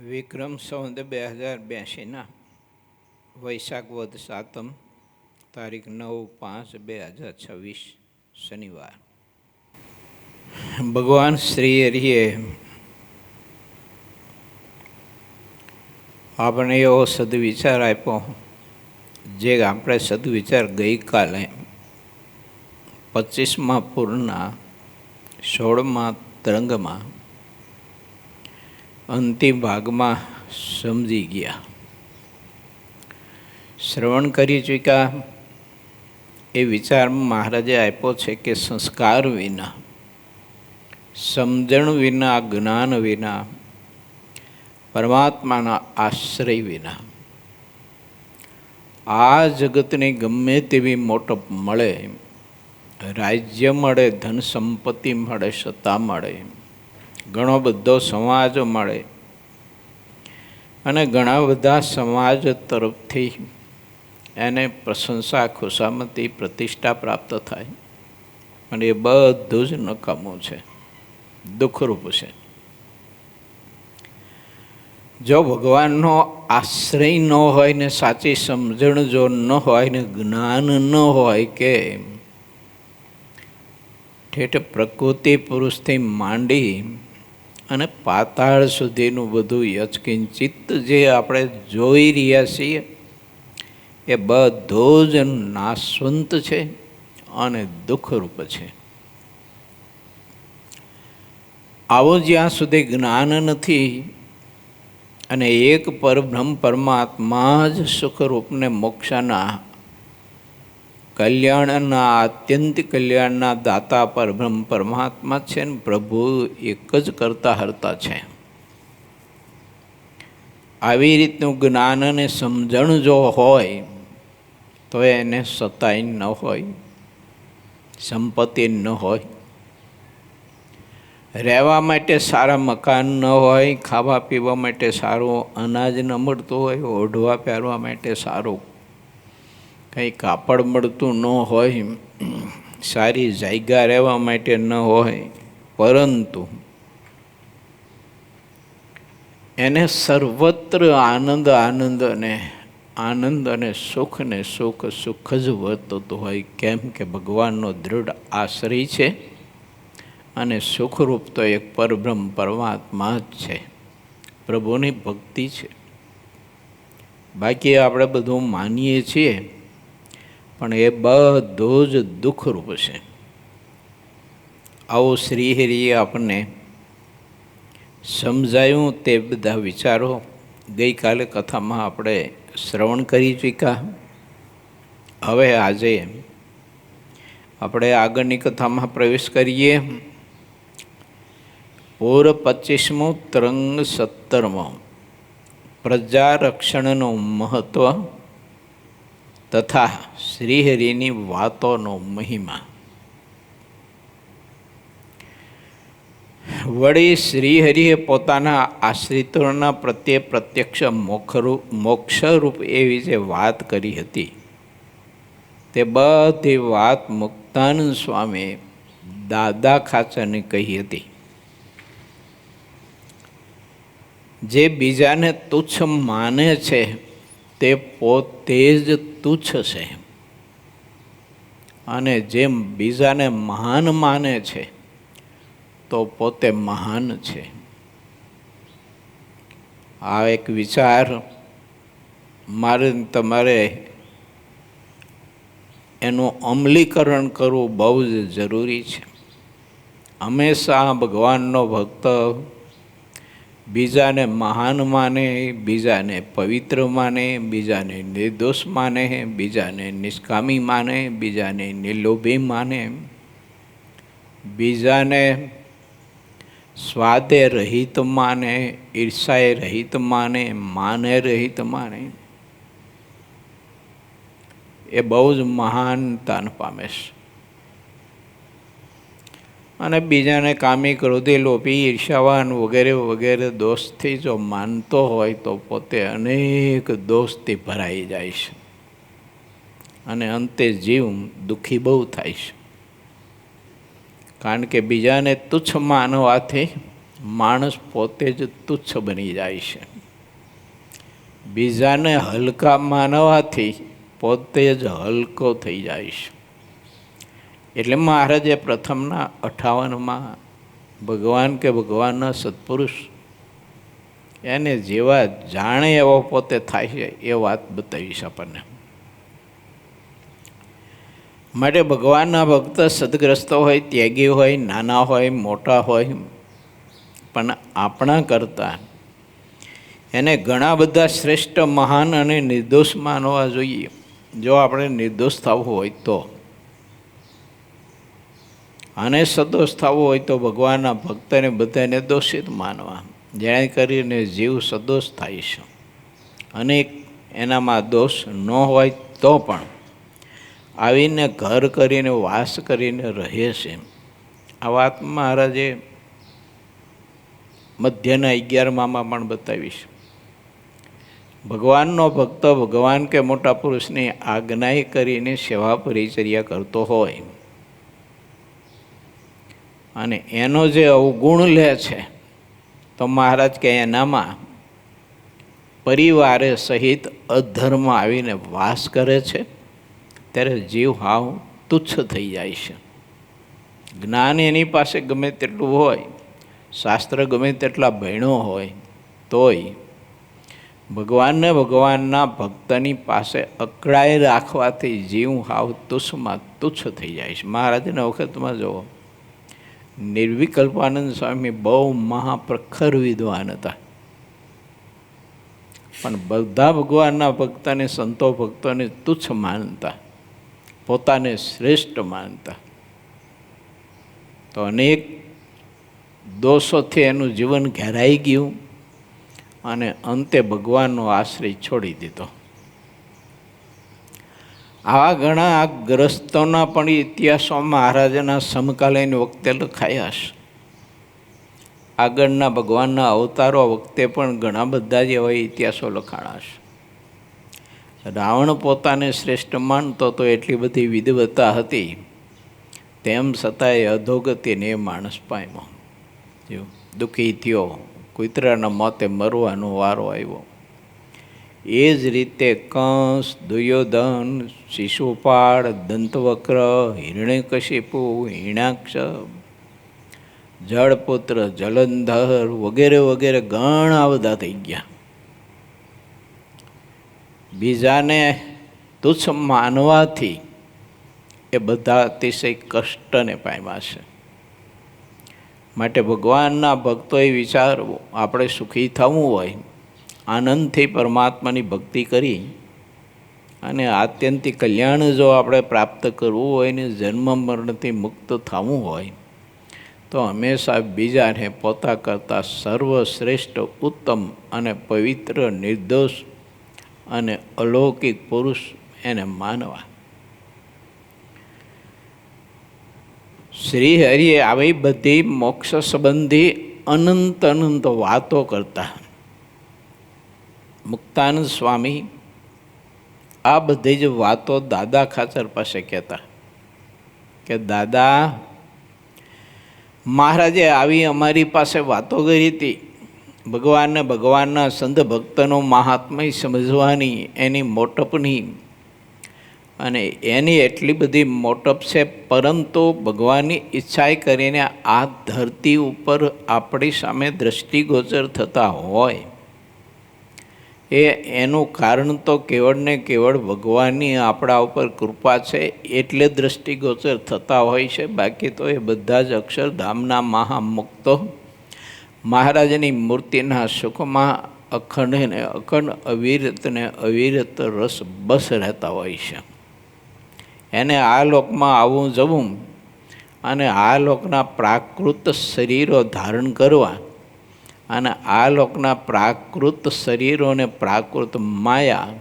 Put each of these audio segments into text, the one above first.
વિક્રમ સંવત 2082 વૈશાખ વદ સાતમ તારીખ 9/5/2026 શનિવાર. ભગવાન શ્રી હરિએ આપણે એવો સદવિચાર આપ્યો, જે આપણે સદવિચાર ગઈકાલે 25મા પૂરના 16મા તરંગમાં અંતિમ ભાગમાં સમજી ગયા, શ્રવણ કરી ચૂક્યા. એ વિચાર મહારાજે આપ્યો છે કે સંસ્કાર વિના, સમજણ વિના, જ્ઞાન વિના, પરમાત્માના આશ્રય વિના આ જગતની ગમે તેવી મોટપ મળે, રાજ્ય મળે, ધન સંપત્તિ મળે, સત્તા મળે, ઘણો બધો સમાજ મળે અને ઘણા બધા સમાજ તરફથી એને પ્રશંસા, ખુશામતી, પ્રતિષ્ઠા પ્રાપ્ત થાય, અને એ બધું જ નકામું છે, દુઃખરૂપ છે. જો ભગવાનનો આશ્રય ન હોય ને સાચી સમજણ જો ન હોય ને જ્ઞાન ન હોય કે ઠેઠ પ્રકૃતિ પુરુષથી માંડી અને પાતાળ સુધીનું બધું યચકિંચિત જે આપણે જોઈ રહ્યા છીએ એ બધું જ નાશવંત છે અને દુઃખરૂપ છે. આવું જ્યાં સુધી જ્ઞાન નથી અને એક પરબ્રહ્મ પરમાત્મા જ સુખરૂપને મોક્ષના કલ્યાણના, આત્યંતિક કલ્યાણના દાતા પરબ્રહ્મ પરમાત્મા છે ને પ્રભુ એક જ કરતા હરતા છે. આવી રીતનું જ્ઞાન અને સમજણ જો હોય તો એને સતાઈ ન હોય, સંપત્તિ ન હોય, રહેવા માટે સારા મકાન ન હોય, ખાવા પીવા માટે સારું અનાજ ન મળતું હોય, ઓઢવા પહેરવા માટે સારું કંઈ કાપડ મળતું ન હોય, સારી જાયગા રહેવા માટે ન હોય, પરંતુ એને સર્વત્ર આનંદ અને સુખ ને સુખ જ વર્તતું હોય. કેમ કે ભગવાનનો દૃઢ આશ્રય છે અને સુખરૂપ તો એક પરબ્રહ્મ પરમાત્મા જ છે, પ્રભુની ભક્તિ છે. બાકી આપણે બધું માનીએ છીએ પણ એ બધું જ દુઃખરૂપ છે. આવું શ્રીહરિએ આપણને સમજાયું. તે બધા વિચારો ગઈકાલે કથામાં આપણે શ્રવણ કરી ચૂક્યા. હવે આજે આપણે આગળની કથામાં પ્રવેશ કરીએ. પૂર 25મું તરંગ 17મો પ્રજારક્ષણનું મહત્વ તથા શ્રીહરિની વાતોનો મહિમા. વળી શ્રીહરિએ પોતાના આશ્રિતોના પ્રત્યે પ્રત્યક્ષ મોક્ષરૂપ એવી જે વાત કરી હતી તે બધી વાત મુક્તાનંદ સ્વામી દાદા ખાચરને કહી હતી. જે બીજાને તુચ્છ માને છે તે પોતે જ તુચ્છ છે, અને જેમ બીજાને મહાન માને છે તો પોતે મહાન છે. આ એક વિચાર મારે તમારે એનું અમલીકરણ કરવું બહુ જ જરૂરી છે. હંમેશા ભગવાનનો ભક્ત બીજાને મહાન માને, બીજાને પવિત્ર માને, બીજાને નિર્દોષ માને, બીજાને નિષ્કામી માને, બીજાને નિર્લોભી માને, બીજાને સ્વાદે રહિત માને, ઈર્ષાએ રહિત માને, માને રહિત માને, એ બહુ જ મહાનતાને પામે છે. અને બીજાને કામી, ક્રોધી, લોભી, ઈર્ષાવાન વગેરે વગેરે દોષથી જો માનતો હોય તો પોતે અનેક દોષથી ભરાઈ જાય છે અને અંતે જીવ દુઃખી બહુ થાય છે. કારણ કે બીજાને તુચ્છ માનવાથી માણસ પોતે જ તુચ્છ બની જાય છે. બીજાને હલકા માનવાથી પોતે જ હલકો થઈ જાય છે. એટલે મહારાજે પ્રથમના 58માં ભગવાન કે ભગવાનના સત્પુરુષ એને જેવા જાણે એવો પોતે થાય છે એ વાત બતાવીશ આપણને. માટે ભગવાનના ભક્ત સદગ્રસ્ત હોય, ત્યાગી હોય, નાના હોય, મોટા હોય, પણ આપણા કરતાં એને ઘણા બધા શ્રેષ્ઠ, મહાન અને નિર્દોષ માનવા જોઈએ. જો આપણે નિર્દોષ થવું હોય તો, અને સદોષ થવું હોય તો ભગવાનના ભક્તને બધાને દોષિત માનવા, જેને કરીને જીવ સદોષ થાય છે. અને એનામાં દોષ ન હોય તો પણ આવીને ઘર કરીને વાસ કરીને રહે છે. આ વાત મહારાજે મધ્યના 11માં પણ બતાવીશ. ભગવાનનો ભક્ત ભગવાન કે મોટા પુરુષની આજ્ઞા કરીને સેવા પરિચર્યા કરતો હોય અને એનો જે અવગુણ લે છે તો મહારાજ કે એનામાં પરિવારે સહિત અધર્મ આવીને વાસ કરે છે. ત્યારે જીવ હાવ તુચ્છ થઈ જાય છે. જ્ઞાન એની પાસે ગમે તેટલું હોય, શાસ્ત્ર ગમે તેટલા ભણ્યો હોય, તોય ભગવાનને ભગવાનના ભક્તની પાસે અકળાઈ રાખવાથી જીવ હાવ તુચ્છમાં તુચ્છ થઈ જાય છે. મહારાજના વખતમાં જુઓ, નિર્વિકલ્પાનંદ સ્વામી બહુ મહાપ્રખર વિદ્વાન હતા, પણ બધા ભગવાનના ભક્તને, સંતો ભક્તોને તુચ્છ માનતા, પોતાને શ્રેષ્ઠ માનતા. તો અનેક દોષોથી એનું જીવન ઘેરાઈ ગયું અને અંતે ભગવાનનો આશ્રય છોડી દીધો. આવા ઘણા ગ્રસ્તોના પણ ઇતિહાસો મહારાજના સમકાલીન વખતે લખાયા છે. આગળના ભગવાનના અવતારો વખતે પણ ઘણા બધા જ એવા ઇતિહાસો લખાણા છે. રાવણ પોતાને શ્રેષ્ઠ માનતો તો એટલી બધી વિદવત્તા હતી, તેમ છતાંય અધોગતિને માણસ પામ્યો, દુઃખી થયો, કૂતરાના મોતે મરવાનો વારો આવ્યો. એ જ રીતે કંસ, દુર્યોધન, શિશુપાળ, દંતવક્ર, હિરણ્યકશિપુ, હિરણ્યાક્ષ, જળપુત્ર, જલંધર વગેરે વગેરે ઘણા બધા થઈ ગયા. બીજાને તુચ્છ માનવાથી એ બધા અતિશય કષ્ટને પામ્યા છે. માટે ભગવાનના ભક્તોએ વિચારવું, આપણે સુખી થવું હોય, આનંદથી પરમાત્માની ભક્તિ કરી અને આત્યંતિક કલ્યાણ જો આપણે પ્રાપ્ત કરવું હોય ને જન્મ મરણથી મુક્ત થવું હોય તો હંમેશા બીજાને પોતા કરતાં સર્વશ્રેષ્ઠ, ઉત્તમ અને પવિત્ર, નિર્દોષ અને અલૌકિક પુરુષ એને માનવા. શ્રી હરિએ આવી બધી મોક્ષ સંબંધી અનંત અનંત વાતો કરતા. મુક્તાનંદ સ્વામી આ બધી જ વાતો દાદા ખાચર પાસે કહેતા કે દાદા, મહારાજે આવી અમારી પાસે વાતો કરી હતી, ભગવાનને ભગવાનના સંત ભક્તનો મહાત્મય સમજવાની, એની મોટપની, અને એની એટલી બધી મોટપ છે, પરંતુ ભગવાનની ઈચ્છાએ કરીને આ ધરતી ઉપર આપણી સામે દ્રષ્ટિગોચર થતા હોય એનું કારણ તો કેવળ ને કેવળ ભગવાનની આપણા ઉપર કૃપા છે એટલે દ્રષ્ટિગોચર થતા હોય છે. બાકી તો એ બધા જ અક્ષરધામના મહામુક્તો મહારાજની મૂર્તિના સુખમાં અખંડ અવિરત અવિરત રસ બસ રહેતા હોય છે. એને આ લોકમાં આવવું જવું અને આ લોકના પ્રાકૃત શરીરો ધારણ કરવા અને આ લોકના પ્રાકૃત શરીરોને પ્રાકૃત માયા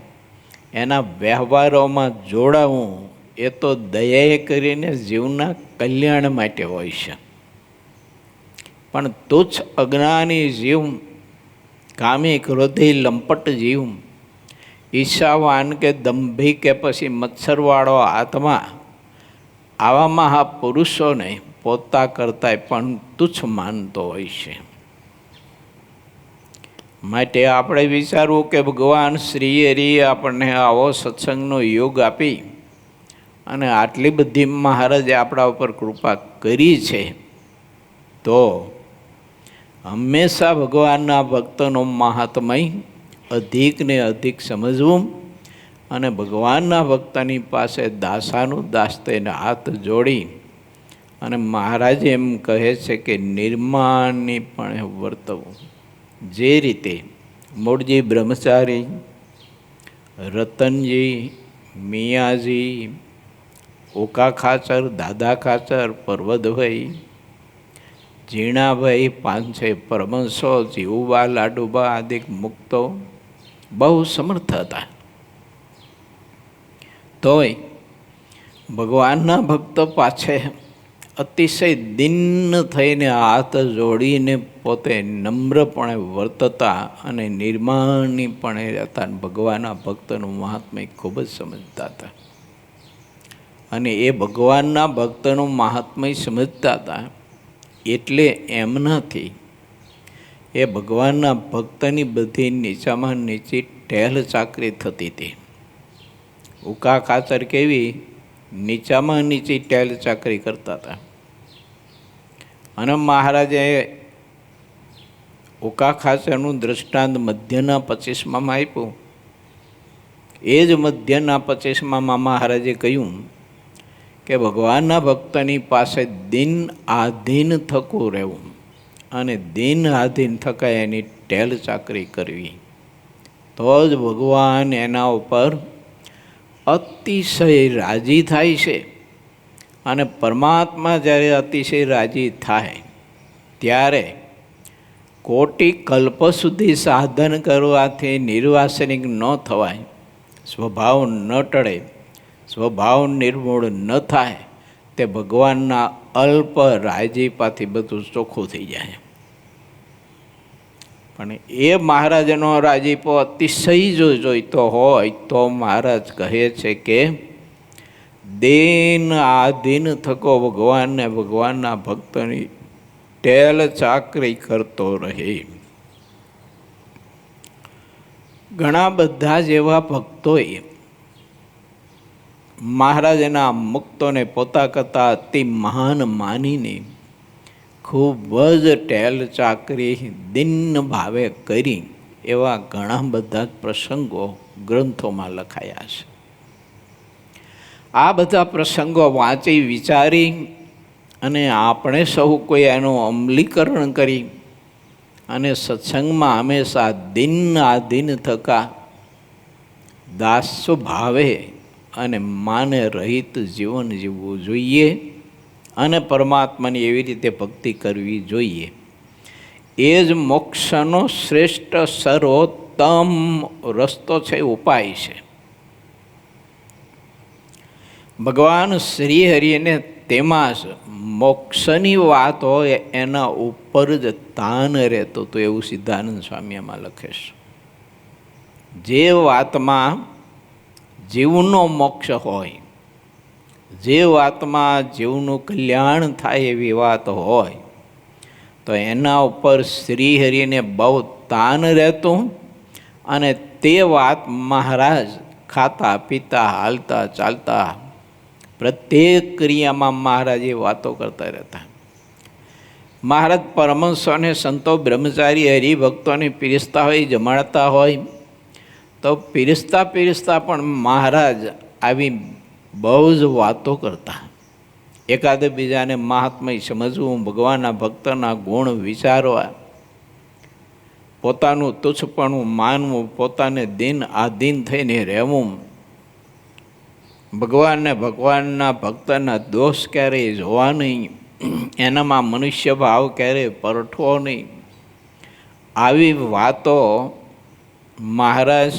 એના વ્યવહારોમાં જોડાવું, એ તો દયાએ કરીને જીવના કલ્યાણ માટે હોય છે. પણ તુચ્છ અજ્ઞાની જીવ, કામી ક્રોધી લંપટ જીવ, ઈર્ષાવાન કે દંભી કે પછી મત્સરવાળો આત્મા, આવા મહાપુરુષોને પોતા કરતાંય પણ તુચ્છ માનતો હોય છે. માટે આપણે વિચારવું કે ભગવાન શ્રી હરિ આપણને આવો સત્સંગનો યોગ આપી અને આટલી બધી મહારાજે આપણા ઉપર કૃપા કરી છે, તો હંમેશા ભગવાનના ભક્તનો મહાત્મય અધિક ને અધિક સમજવું અને ભગવાનના ભક્તની પાસે દાસાનું દાસ થઈને હાથ જોડી અને મહારાજ એમ કહે છે કે નિર્માણની વર્તવું. જે રીતે મૂળજી બ્રહ્મચારી, રતનજી, મિયાજી, ઓકા ખાચર, દાદા ખાચર, પર્વતભાઈ, ઝીણાભાઈ, પાંચે પરમહંસો, જીવુબા, લાડુબા આદિ મુક્તો બહુ સમર્થ હતા. તોય ભગવાનના ભક્તો પાછે અતિશય દિન થઈને હાથ જોડીને પોતે નમ્રપણે વર્તતા અને નિર્માણપણે રહેતા. ભગવાનના ભક્તનું મહાત્મ્ય ખૂબ જ સમજતા હતા. અને એ ભગવાનના ભક્તનું મહાત્મ્ય સમજતા હતા એટલે એમનાથી એ ભગવાનના ભક્તની બધી નીચામાં નીચી ટેલ ચાકરી થતી હતી. ઉકા ખાચર કેવી નીચામાં નીચી ટેલ ચાકરી કરતા હતા. અને મહારાજે ઉકા ખાચરનું દૃષ્ટાંત મધ્યના 25માં આપ્યું. એ જ મધ્યના 25માં મહારાજે કહ્યું કે ભગવાનના ભક્તની પાસે દિન આધીન થતું રહેવું અને દિન આધીન થકાય એની ટેલ ચાકરી કરવી, તો જ ભગવાન એના ઉપર અતિશય રાજી થાય છે. અને પરમાત્મા જ્યારે અતિશય રાજી થાય ત્યારે કોટી કલ્પ સુધી સાધન કરવાથી નિર્વાસનિક ન થવાય, સ્વભાવ ન ટળે, સ્વભાવ નિર્મૂળ ન થાય, તે ભગવાનના અલ્પ રાજીપાથી બધું ચોખ્ખું થઈ જાય. પણ એ મહારાજનો રાજીપો અતિશય જો જોઈતો હોય તો મહારાજ કહે છે કે દિન આધીન થકો ભગવાનને ભગવાનના ભક્તની ટેલ ચાકરી કરતો રહે. ઘણા બધા જેવા ભક્તોએ મહારાજના મુક્તોને પોતા કરતા અતિ મહાન માનીને ખૂબ જ ટેલ ચાકરી દિન ભાવે કરી એવા ઘણા બધા પ્રસંગો ગ્રંથોમાં લખાયા છે. આ બધા પ્રસંગો વાંચી વિચારી અને આપણે સૌ કોઈ એનું અમલીકરણ કરી અને સત્સંગમાં હંમેશા દિન આધીન થકા દાસ ભાવે અને માને રહિત જીવન જીવવું જોઈએ અને પરમાત્માની એવી રીતે ભક્તિ કરવી જોઈએ. એ જ મોક્ષનો શ્રેષ્ઠ સર્વોત્તમ રસ્તો છે, ઉપાય છે. ભગવાન શ્રી હરિને તેમાં જ મોક્ષની વાત હોય એના ઉપર જ તાન રહેતું હતું, એવું સિદ્ધાનંદ સ્વામી એમાં લખે છે. જે વાતમાં જીવનો મોક્ષ હોય, જે વાતમાં જીવનું કલ્યાણ થાય એવી વાત હોય તો એના ઉપર શ્રી હરિને બહુ તાન રહેતું. અને તે વાત મહારાજ ખાતા પીતા હાલતા ચાલતા પ્રત્યેક ક્રિયામાં મહારાજ એ વાતો કરતા રહેતા. મહારાજ પરમહંસોને સંતો બ્રહ્મચારી હરિભક્તોને પીરસતા હોય, જમાડતા હોય તો પીરસતા પીરસતા પણ મહારાજ આવી બહુ જ વાતો કરતા. એકાદ બીજાને મહાત્મય સમજવું, ભગવાનના ભક્તના ગુણ વિચારવા, પોતાનું તુચ્છપણું માનવું, પોતાને દિન આધીન થઈને રહેવું, ભગવાનના ભક્તના દોષ ક્યારેય જોવા નહીં, એનામાં મનુષ્ય ભાવ ક્યારેય પરઠવો નહીં. આવી વાતો મહારાજ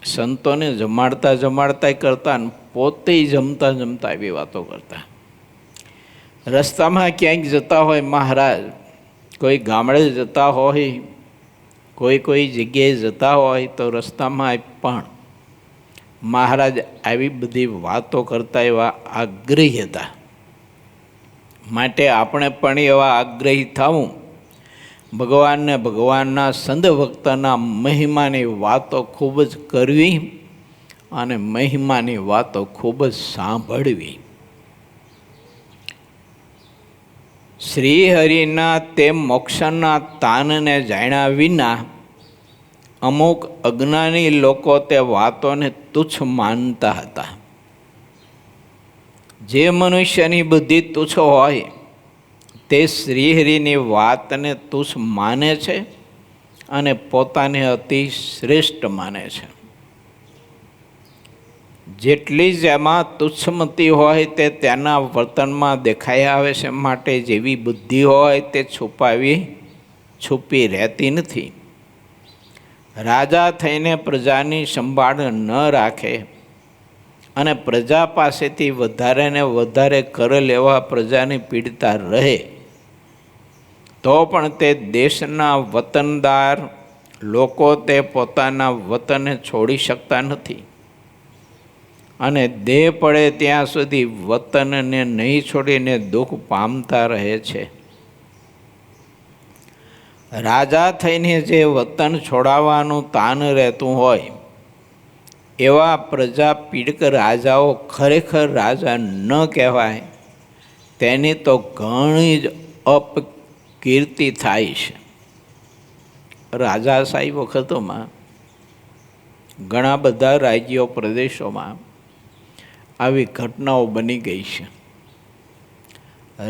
સંતોને જમાડતા જમાડતા કરતા ને પોતે જમતા જમતા એવી વાતો કરતા. રસ્તામાં ક્યાંક જતા હોય મહારાજ, કોઈ ગામડે જતા હોય, કોઈ જગ્યાએ જતા હોય તો રસ્તામાં પણ મહારાજ આવી બધી વાતો કરતા એવા આગ્રહી હતા. માટે આપણે પણ એવા આગ્રહી થવું ભગવાનને ભગવાનના સંત ભક્તના મહિમાની વાતો ખૂબ જ કરવી અને મહિમાની વાતો ખૂબ જ સાંભળવી. શ્રી હરિના તે મોક્ષના તાનને જાણ્યા વિના અમુક અજ્ઞાની લોકો તે વાતોને તુચ્છ માનતા હતા. જે મનુષ્યની બુદ્ધિ તુચ્છ હોય તે શ્રીહરિની વાતને તુચ્છ માને છે અને પોતાને અતિ શ્રેષ્ઠ માને છે. જેટલી જેમાં તુચ્છમતી હોય તે તેના વર્તનમાં દેખાઈ આવે છે. માટે જેવી બુદ્ધિ હોય તે છુપી રહેતી નથી. રાજા થઈને પ્રજાની સંભાળ ન રાખે અને પ્રજા પાસેથી વધારે ને વધારે કર લેવા પ્રજાની પીડતા રહે તો પણ તે દેશના વતનદાર લોકો તે પોતાના વતનને છોડી શકતા નથી અને દેહ પડે ત્યાં સુધી વતનને નહીં છોડીને દુઃખ પામતા રહે છે. રાજા થઈને જે વતન છોડાવવાનું તાન રહેતું હોય એવા પ્રજા પીડક રાજાઓ ખરેખર રાજા ન કહેવાય. તેની તો ઘણી જ અપકીર્તિ થાય છે. રાજાશાહી વખતોમાં ઘણા બધા રાજ્યો પ્રદેશોમાં આવી ઘટનાઓ બની ગઈ છે.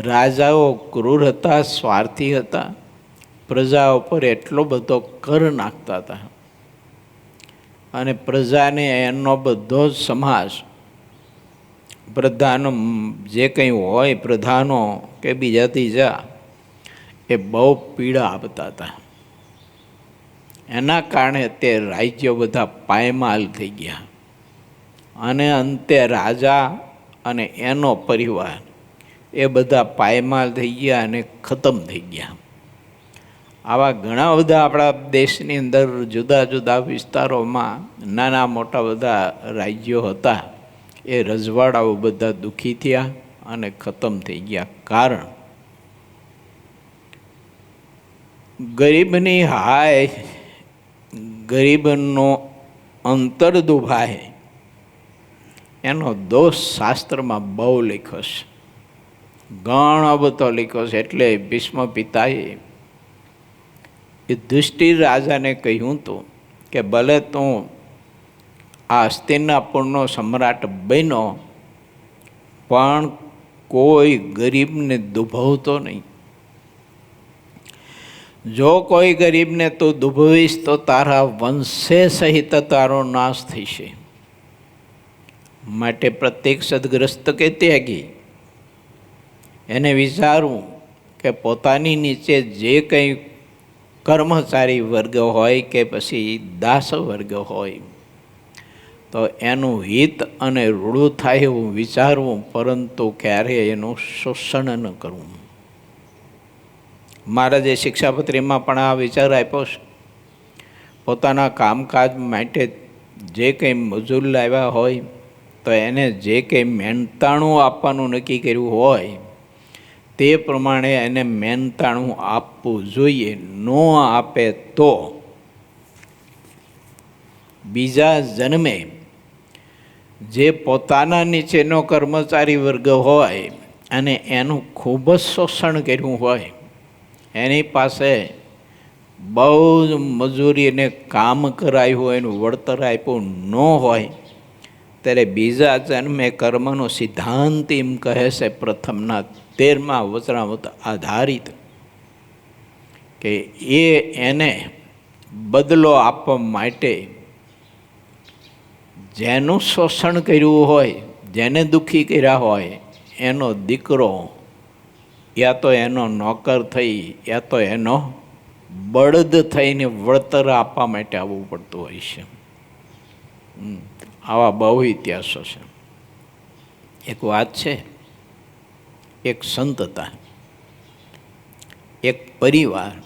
રાજાઓ ક્રૂર હતા, સ્વાર્થી હતા, પ્રજા ઉપર એટલો બધો કર નાખતા હતા અને પ્રજાને એનો બધો જ સમાજ પ્રધાનો જે કંઈ હોય પ્રધાનો કે બીજા ત્રીજા એ બહુ પીડા આપતા હતા. એના કારણે તે રાજ્યો બધા પાયમાલ થઈ ગયા અને અંતે રાજા અને એનો પરિવાર એ બધા પાયમાલ થઈ ગયા અને ખતમ થઈ ગયા. આવા ઘણા બધા આપણા દેશની અંદર જુદા જુદા વિસ્તારોમાં નાના મોટા બધા રાજ્યો હતા. એ રજવાડાઓ બધા દુઃખી થયા અને ખતમ થઈ ગયા. કારણ ગરીબની હાય, ગરીબનો અંતર દુભાય એનો દોષ શાસ્ત્રમાં બહુ લખ્યો છે, ઘણો બધો લખ્યો છે. એટલે ભીષ્મ પિતાએ યુધિષ્ઠિર રાજાને કહ્યું હતું કે ભલે તું આ હસ્તિનાપુરનો સમ્રાટ બન્યો પણ કોઈ ગરીબને દુભવતો નહીં. જો કોઈ ગરીબને તું દુભવીશ તો તારા વંશે સહિત તારો નાશ થશે. માટે પ્રત્યેક સદગ્રસ્ત કે ત્યાગી એને વિચારવું કે પોતાની નીચે જે કંઈ કર્મચારી વર્ગ હોય કે પછી દાસ વર્ગ હોય તો એનું હિત અને રૂડું થાય એવું વિચારવું, પરંતુ ક્યારેય એનું શોષણ ન કરવું. મહારાજે શિક્ષાપત્રીમાં પણ આ વિચાર આપ્યો છે. પોતાના કામકાજ માટે જે કંઈ મજૂર લાવ્યા હોય તો એને જે કંઈ મહેનતાણું આપવાનું નક્કી કર્યું હોય તે પ્રમાણે એને મહેનતાણું આપવું જોઈએ. ન આપે તો બીજા જન્મે જે પોતાના નીચેનો કર્મચારી વર્ગ હોય અને એનું ખૂબ જ શોષણ કર્યું હોય, એની પાસે બહુ જ મજૂરીને કામ કરાયું હોય, એનું વળતર આપ્યું ન હોય, ત્યારે બીજા જન્મે કર્મનો સિદ્ધાંત એમ કહે છે પ્રથમના 13મા વચનામૃત આધારિત કે એને બદલો આપવા માટે જેનું શોષણ કર્યું હોય, જેને દુઃખી કર્યા હોય, એનો દીકરો યા તો એનો નોકર થઈ યા તો એનો બળદ થઈને વળતર આપવા માટે આવવું પડતું હોય છે. આવા બહુ ઇતિહાસો છે. એક વાત છે, એક સંત હતા, એક પરિવાર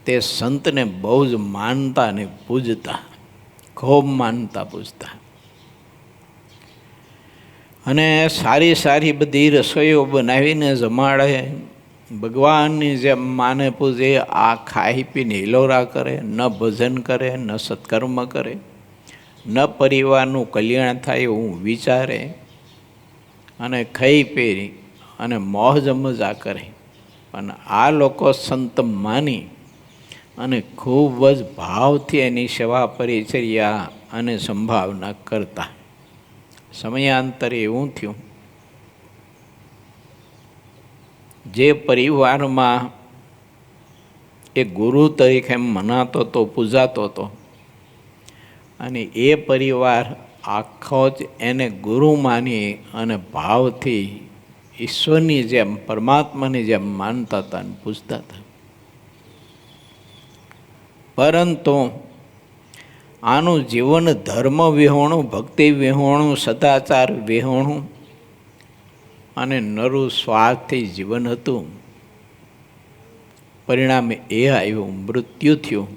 તે સંતને બહુ જ માનતા ને પૂજતા, ખૂબ માનતા પૂજતા, અને સારી સારી બધી રસોઈઓ બનાવીને જમાડે ભગવાનની જેમ માને પૂજે, આ ખાઈ પીને હિલોરા કરે, ન ભજન કરે, ન સત્કર્મ કરે, ન પરિવારનું કલ્યાણ થાય એવું વિચારે, અને ખાઈ પી અને મોજ મજા કરે. પણ આ લોકો સંત માની અને ખૂબ જ ભાવથી એની સેવા પરિચર્યા અને સંભાવના કરતા. સમયાંતરે એવું થયું, જે પરિવારમાં એ ગુરુ તરીકે મનાતો હતો, પૂજાતો હતો, અને એ પરિવાર આખો જ એને ગુરુ માની અને ભાવથી ઈશ્વરની જેમ, પરમાત્માની જેમ માનતા હતા અને પૂજતા હતા. પરંતુ આનું જીવન ધર્મ વિહોણું, ભક્તિ વિહોણું, સદાચાર વિહોણું અને નરું સ્વાર્થી જીવન હતું. પરિણામે એ આવ્યું, મૃત્યુ થયું.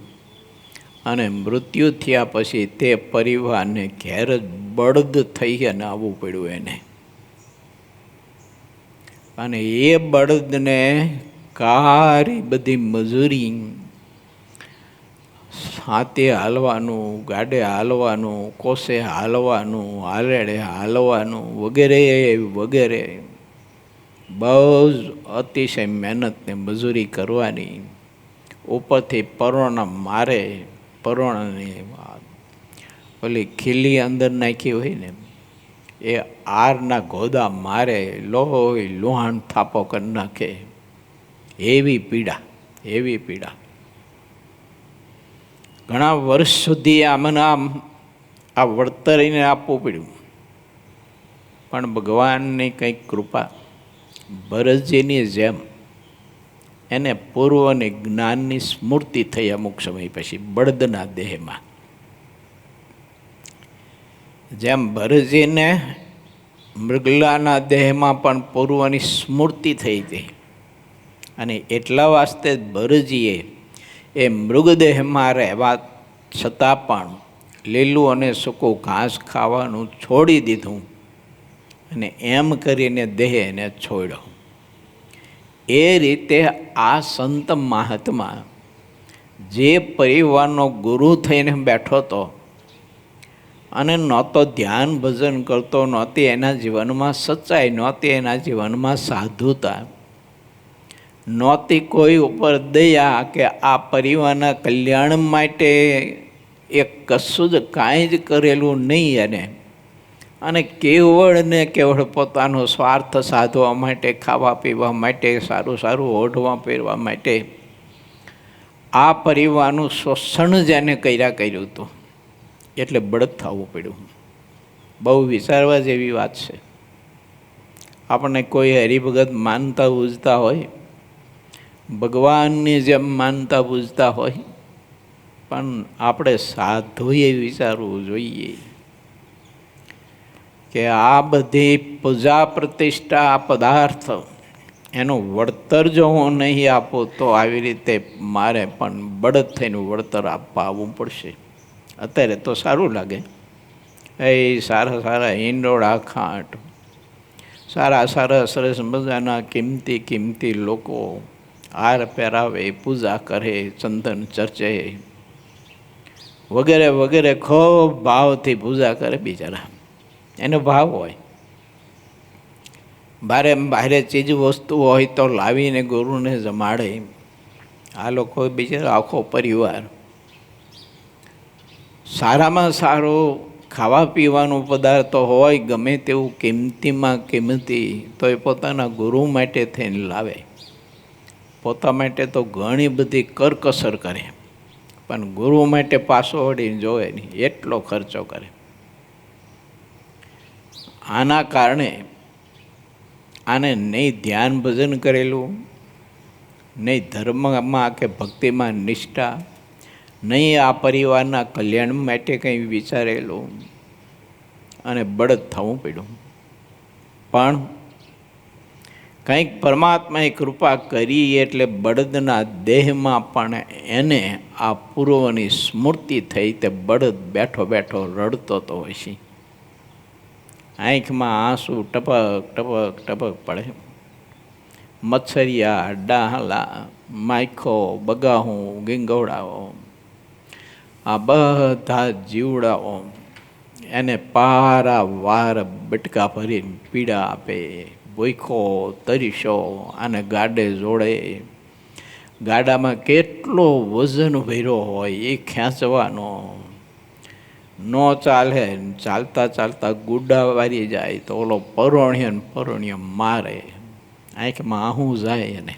અને મૃત્યુ થયા પછી તે પરિવારને ઘેર જ બળદ થઈ અને આવવું પડ્યું એને. અને એ બળદને કારી બધી મજૂરી, હાથે હાલવાનું, ગાડે હાલવાનું, કોસે હાલવાનું, હાલેડે હાલવાનું, વગેરે વગેરે બહુ જ અતિશય મહેનત ને મજૂરી કરવાની. ઉપરથી પરોણા મારે, પરોણાની ઓલી ખીલી અંદર નાખી હોય ને એ આરના ગોદા મારે, લોહી લોહાણ થાપો કરી નાખે. એવી પીડા, એવી પીડા. ઘણા વર્ષ સુધી આમને આમ આ વળતરીને આપવું પડ્યું. પણ ભગવાનની કંઈક કૃપા, ભરતજીની જેમ એને પૂર્વની જ્ઞાનની સ્મૃતિ થઈ અમુક સમય પછી બળદના દેહમાં. જેમ ભરતજીને મૃગલાના દેહમાં પણ પૂર્વની સ્મૃતિ થઈ હતી, અને એટલા વાસ્તે જ ભરતજીએ એ મૃગદેહમાં રહેવા છતાં પણ લીલું અને સૂકું ઘાસ ખાવાનું છોડી દીધું અને એમ કરીને દેહને છોડ્યો. એ રીતે આ સંત મહાત્મા જે પરિવારનો ગુરુ થઈને બેઠો હતો અને નહોતો ધ્યાન ભજન કરતો, નહોતી એના જીવનમાં સચ્ચાઈ, નહોતી એના જીવનમાં સાધુતા, નહોતી કોઈ ઉપર દયા કે આ પરિવારના કલ્યાણ માટે એ કશું જ કાંઈ જ કરેલું નહીં. અને કેવળ ને કેવળ પોતાનો સ્વાર્થ સાધવા માટે, ખાવા પીવા માટે, સારું સારું ઓઢવા પહેરવા માટે આ પરિવારનું શોષણ જેને કર્યું હતું, એટલે બળદ થવું પડ્યું. બહુ વિચારવા જેવી વાત છે. આપણને કોઈ હરિભગત માનતા પૂજતા હોય, ભગવાનની જેમ માનતા પૂજતા હોય, પણ આપણે સાધુએ વિચારવું જોઈએ કે આ બધી પૂજા પ્રતિષ્ઠા પદાર્થ એનું વળતર જો હું નહીં આપું તો આવી રીતે મારે પણ બળદ થઈને વળતર આપવા આવવું પડશે. અત્યારે તો સારું લાગે, એ સારા સારા હિંડોળા ખાંટ, સારા સારા સરસ મજાના કિંમતી કિંમતી લોકો હાર પહેરાવે, પૂજા કરે, ચંદન ચર્ચે વગેરે વગેરે ખૂબ ભાવથી પૂજા કરે. બિચારા એનો ભાવ હોય. બારે ચીજ વસ્તુ હોય તો લાવીને ગુરુને જમાડે. આ લોકો બિચારા આખો પરિવાર સારામાં સારું ખાવા પીવાનું પદાર્થ હોય, ગમે તેવું કિંમતીમાં કિંમતી, તો એ પોતાના ગુરુ માટે થઈને લાવે. પોતા માટે તો ઘણી બધી કરકસર કરે, પણ ગુરુ માટે પાછો વળીને જોવે નહીં, એટલો ખર્ચો કરે. આના કારણે આને નહીં ધ્યાન ભજન કરેલું, નહીં ધર્મમાં કે ભક્તિમાં નિષ્ઠા, નહીં આ પરિવારના કલ્યાણ માટે કંઈ વિચારેલું, અને બળદ થવું પડ્યું. પણ કંઈક પરમાત્માએ કૃપા કરી એટલે બળદના દેહમાં પણ એને આ પૂર્વની સ્મૃતિ થઈ. તે બળદ બેઠો બેઠો રડતો તો હોય છે, આંખમાં આંસુ ટપક ટપક ટપક પડે. મચ્છરિયા, ડાહલા, માયખો, બગાહું, ગીંગવડાઓ, આ બધા જીવડાઓ એને પારાવાર બટકા ભરીને પીડા આપે. ભૂખો તરીશો આને ગાડે જોડે. ગાડામાં કેટલો વજન ભર્યો હોય એ ખેંચવાનો ન ચાલે. ચાલતા ચાલતા ગુડા વારી જાય તો ઓલો પરોણ્ય મારે, આંખમાં આહું જાય એને.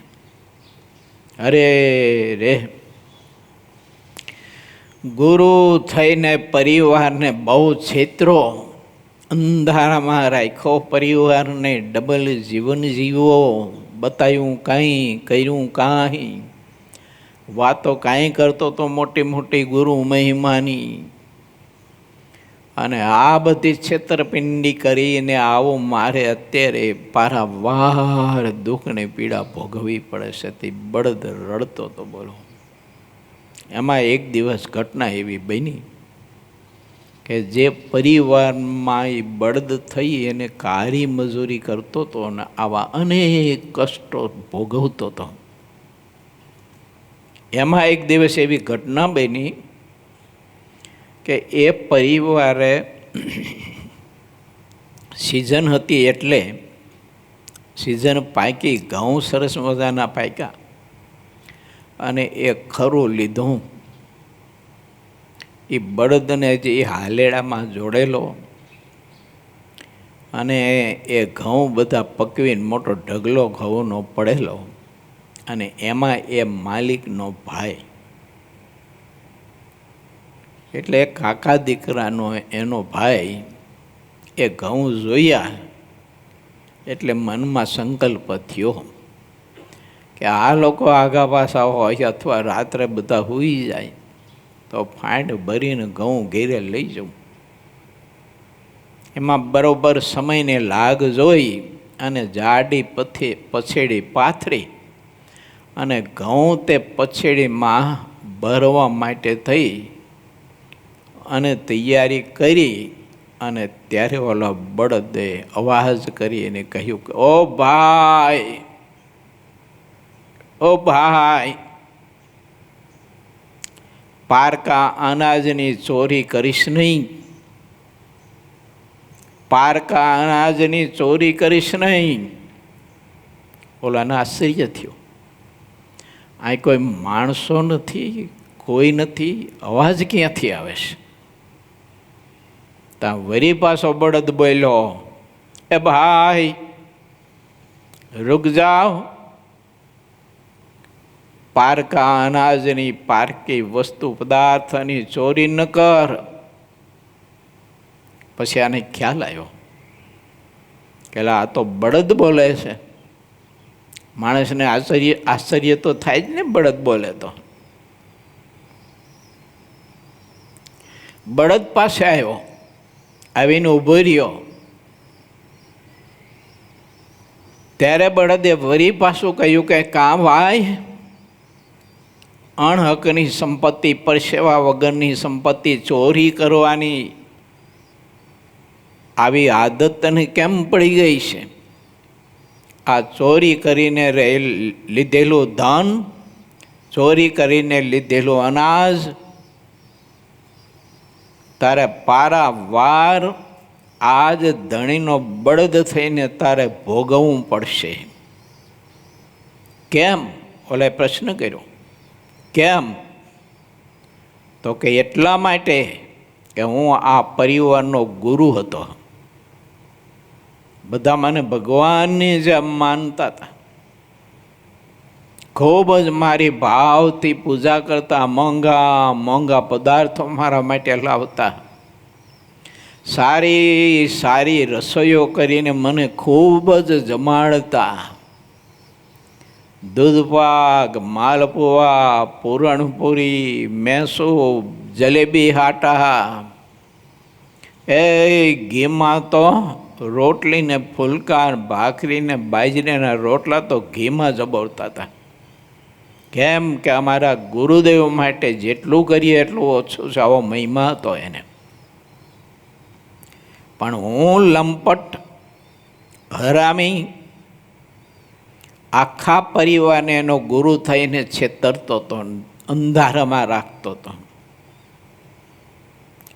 અરે રે, ગુરુ થઈને પરિવારને બહુ છેતરો, અંધારામાં રાખ્યો પરિવારને, ડબલ જીવન જીવો. બતાવ્યું કાંઈ, કર્યું કાંઈ, વાતો કાંઈ કરતો તો મોટી મોટી ગુરુ મહિમાની, અને આ બધી છેતરપિંડી કરીને આવો મારે અત્યારે પારાવાર દુઃખને પીડા ભોગવવી પડે છે. તે બળદ રડતો તો બોલો. એમાં એક દિવસ ઘટના એવી બની કે જે પરિવારમાં એ બળદ થઈ એને કારી મજૂરી કરતો હતો અને આવા અનેક કષ્ટો ભોગવતો હતો. એમાં એક દિવસ એવી ઘટના બની કે એ પરિવારે સિઝન હતી એટલે સિઝન પાકી, ઘઉં સરસ મજાના પાક્યા અને એ ખરું લીધું. એ બળદને જે હાલેડામાં જોડેલો અને એ ઘઉં બધા પકવીને મોટો ઢગલો ઘઉંનો પડેલો, અને એમાં એ માલિકનો ભાઈ એટલે કાકા દીકરાનો એનો ભાઈ એ ઘઉં જોયા એટલે મનમાં સંકલ્પ થયો કે આ લોકો આગા પાછા હોય અથવા રાત્રે બધા સૂઈ જાય તો ફાંડ ભરીને ઘઉં ઘેરે લઈ જાઉં. એમાં બરોબર સમયને લાગ જોઈ અને જાડી પછેડી પાથરી અને ઘઉં તે પછેડીમાં ભરવા માટે થઈ અને તૈયારી કરી. અને ત્યારે ઓલા બળદે અવાજ કરીને કહ્યું કે ઓ ભાઈ, ઓ ભાઈ, પારકા અનાજની ચોરી કરીશ નહીં, પારકા અનાજની ચોરી કરીશ નહીં. ઓલાને આશ્ચર્ય થયો, આ કોઈ માણસો નથી, કોઈ નથી, અવાજ ક્યાંથી આવે છે? ત્યાં વરી પાછો બળદ બોલ્યો, એ ભાઈ રૂક જાઓ, પારકા અનાજની, પારકી વસ્તુ પદાર્થની ચોરી ન કર. પછી આને ખ્યાલ આવ્યો કે આ તો બળદ બોલે છે. માણસને આશ્ચર્ય તો થાય જ ને બળદ બોલે તો. બળદ પાસે આવ્યો, આવીને ઊભો રહ્યો. ત્યારે બળદે વરી પાછું કહ્યું કે કાં ભાઈ, અણહકની સંપત્તિ, પરસેવા વગરની સંપત્તિ ચોરી કરવાની આવી આદત તને કેમ પડી ગઈ છે? આ ચોરી કરીને લીધેલું ધન, ચોરી કરીને લીધેલું અનાજ તારે પારાવાર આજ ધણીનો બળદ થઈને તારે ભોગવવું પડશે. કેમ? ઓલે પ્રશ્ન કર્યો. કેમ? તો કે એટલા માટે કે હું આ પરિવારનો ગુરુ હતો. બધા મને ભગવાનની જેમ માનતા હતા, ખૂબ જ મારી ભાવથી પૂજા કરતા, મોંઘા મોંઘા પદાર્થો મારા માટે લાવતા, સારી સારી રસોઈઓ કરીને મને ખૂબ જ જમાડતા. દૂધપાક, માલપુઆ, પૂરણપૂરી, મેસૂબ, જલેબી હાટા, એ ઘીમાં તો રોટલી ને ફુલકા, ભાખરી ને બાજરીના રોટલા તો ઘીમાં જબોરતા હતા. કેમ કે અમારા ગુરુદેવ માટે જેટલું કરીએ એટલું ઓછું છે, આવો મહિમા હતો એને. પણ હું લંપટ, હરામી આખા પરિવારને એનો ગુરુ થઈને છેતરતો હતો, અંધારામાં રાખતો હતો.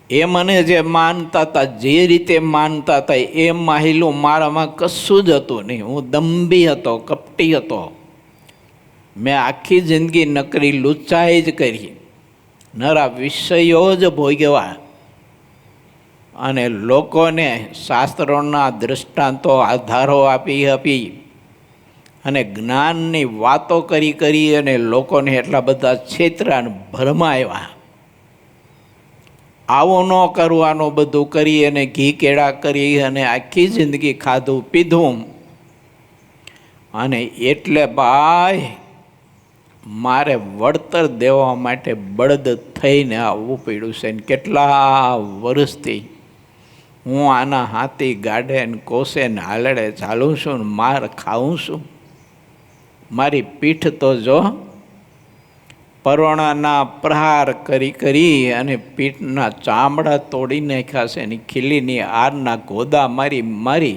એ મને જે માનતા હતા, જે રીતે માનતા હતા, એ માહિલું મારામાં કશું જ હતું નહીં. હું દંભી હતો, કપટી હતો. મેં આખી જિંદગી નકરી લુચ્ચાઈ જ કરી, નરા વિષયો જ ભોગવ્યા અને લોકોને શાસ્ત્રોના દૃષ્ટાંતો આધારો આપી અને જ્ઞાનની વાતો કરી અને લોકોને એટલા બધા છેતરા ભરમાવ્યા. આવું ન કરવાનું બધું કરી અને ઘી કેળા કરી અને આખી જિંદગી ખાધું પીધું. અને એટલે ભાઈ મારે વળતર દેવા માટે બળદ થઈને આવવું પડ્યું છે. ને કેટલા વર્ષથી હું આના હાથી ગાડે ને કોસે ને હાલડે ચાલું છું ને માર ખાઉં છું. મારી પીઠ તો જો પરોણાના પ્રહાર કરી અને પીઠના ચામડા તોડી નાખ્યા છે ને ખીલીની આરના ગોદા મારી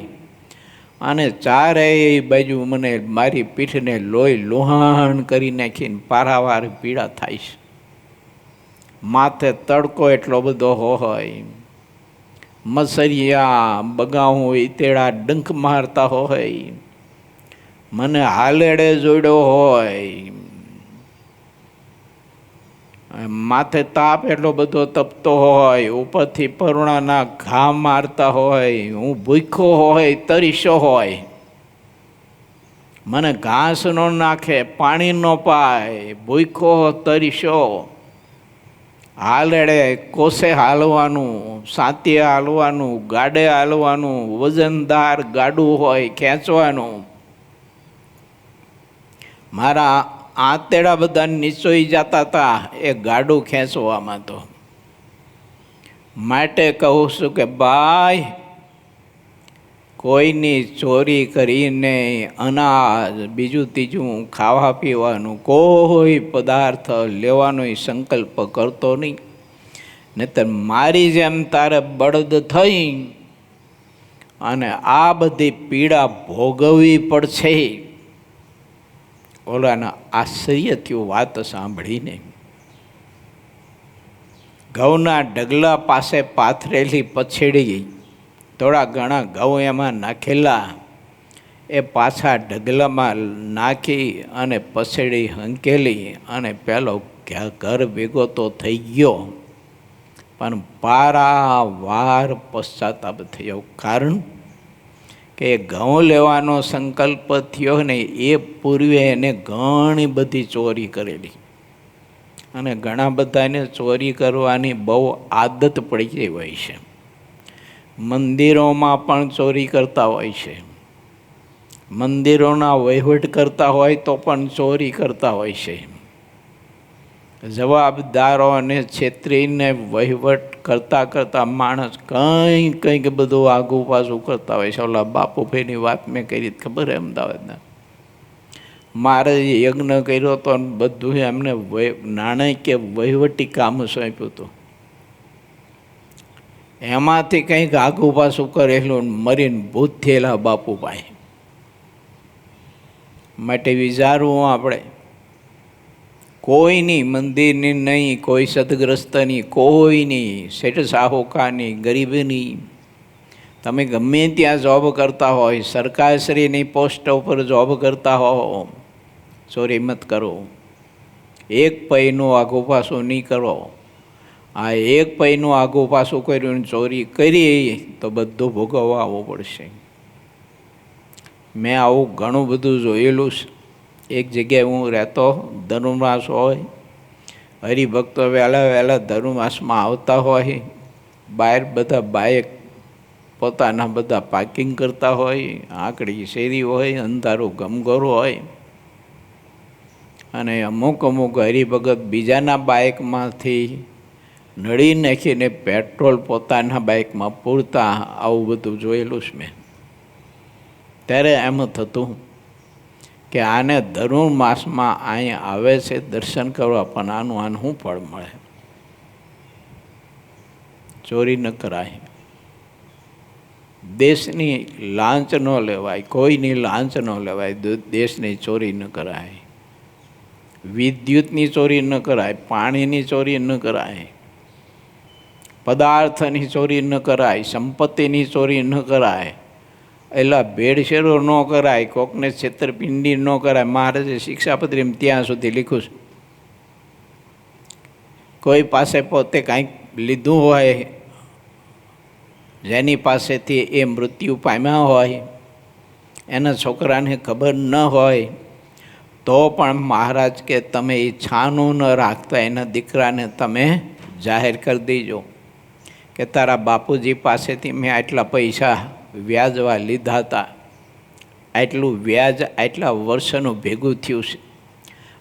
અને ચારેય બાજુ મને મારી પીઠને લોહી લોહાણ કરી નાખીને પારાવાર પીડા થાય છે. માથે તડકો એટલો બધો હોય, મસરિયા બગાવું ઈતેડા ડંખ મારતા હોય, મને હાલેડે જોડ્યો હોય, માથે તાપ એટલો બધો તપતો હોય, ઉપરથી પરુણાના ઘા મારતા હોય, હું ભૂખ્યો હોય, તરીસો હોય, મને ઘાસ ન નાખે, પાણી ન પાય, ભૂખ્યો તરીસો, હાલેડે કોસે હાલવાનું, સાંતીએ હાલવાનું, ગાડે હાલવાનું, વજનદાર ગાડું હોય ખેંચવાનું. મારા આંતેડા બધા નીચોઈ જતા હતા એ ગાડું ખેંચવામાં. તો માટે કહું છું કે ભાઈ, કોઈની ચોરી કરીને અનાજ બીજું ત્રીજું ખાવા પીવાનું કોઈ પદાર્થ લેવાનો સંકલ્પ કરતો નહીં. નહીંતર મારી જેમ તારે બળદ થઈ અને આ બધી પીડા ભોગવવી પડશે. ઓલાના આશ્ચર્ય થયું વાત સાંભળીને. ઘઉંના ઢગલા પાસે પાથરેલી પછેડી, થોડા ઘણા ઘઉં એમાં નાખેલા, એ પાછા ઢગલામાં નાખી અને પછેડી હંકેલી અને પેલો ઘર ભેગો તો થઈ ગયો, પણ પારાવાર પશ્ચાતાપ થયો. કારણ કે ઘઉં લેવાનો સંકલ્પ થયો ને એ પૂર્વે એને ઘણી બધી ચોરી કરેલી અને ઘણા બધાને ચોરી કરવાની બહુ આદત પડી ગઈ હોય છે. મંદિરોમાં પણ ચોરી કરતા હોય છે, મંદિરોના વહીવટ કરતા હોય તો પણ ચોરી કરતા હોય છે. જવાબદારોને છેતરીને વહીવટ કરતાં માણસ કંઈક બધું આગું પાછું કરતા હોય છે. ઓલા બાપુભાઈની વાત મેં કરી ખબર અમદાવાદના, મારે યજ્ઞ કર્યો હતો અને બધું એમને નાણાકીય વહીવટી કામ સોંપ્યું હતું. એમાંથી કંઈક આગું પાછું કરેલું મરીને ભૂત થયેલા બાપુભાઈ. માટે વિચારવું આપણે, કોઈની મંદિરની નહીં, કોઈ સદગ્રસ્તની, કોઈની શેઠ સાહુકારની, ગરીબની. તમે ગમે ત્યાં જોબ કરતા હોય, સરકારશ્રીની પોસ્ટ ઉપર જોબ કરતા હો, ચોરી મત કરો. એક પૈનું આગું પાછું નહીં કરો. આ એક પૈનું આગું પાછું કર્યું ચોરી કરી તો બધું ભોગવવા આવવું પડશે. મેં આવું ઘણું બધું જોયેલું છે. એક જગ્યાએ હું રહેતો, ધનુર્માસ હોય, હરિભક્તો વહેલા ધનુર્માસમાં આવતા હોય, બહાર બધા બાઇક પોતાના બધા પાર્કિંગ કરતા હોય, આંકડી શેરી હોય, અંધારું ગમગોર હોય, અને અમુક હરિભગત બીજાના બાઇકમાંથી નળી નાખીને પેટ્રોલ પોતાના બાઇકમાં પૂરતા. આવું બધું જોયેલું છે મેં. ત્યારે એમ થતું કે આને ધનુર્માસમાં અહીંયા આવે છે દર્શન કરવા, પણ આનું શું ફળ મળે? ચોરી ન કરાય, દેશની લાંચ ન લેવાય, કોઈની લાંચ ન લેવાય, દેશની ચોરી ન કરાય, વિદ્યુતની ચોરી ન કરાય, પાણીની ચોરી ન કરાય, પદાર્થની ચોરી ન કરાય, સંપત્તિની ચોરી ન કરાય, એલા ભેળસેળો ન કરાય, કોકને છેતરપિંડી ન કરાય. મહારાજે શિક્ષાપત્રીમાં ત્યાં સુધી લખ્યું છે. કોઈ પાસે પોતે કાંઈક લીધું હોય, જેની પાસેથી એ મૃત્યુ પામ્યા હોય, એના છોકરાને ખબર ન હોય, તો પણ મહારાજ કે તમે એ છાનું ન રાખતા એના દીકરાને તમે જાહેર કરી દેજો કે તારા બાપુજી પાસેથી મેં આટલા પૈસા વ્યાજવા લીધા હતા, આટલું વ્યાજ આટલા વર્ષનું ભેગું થયું છે,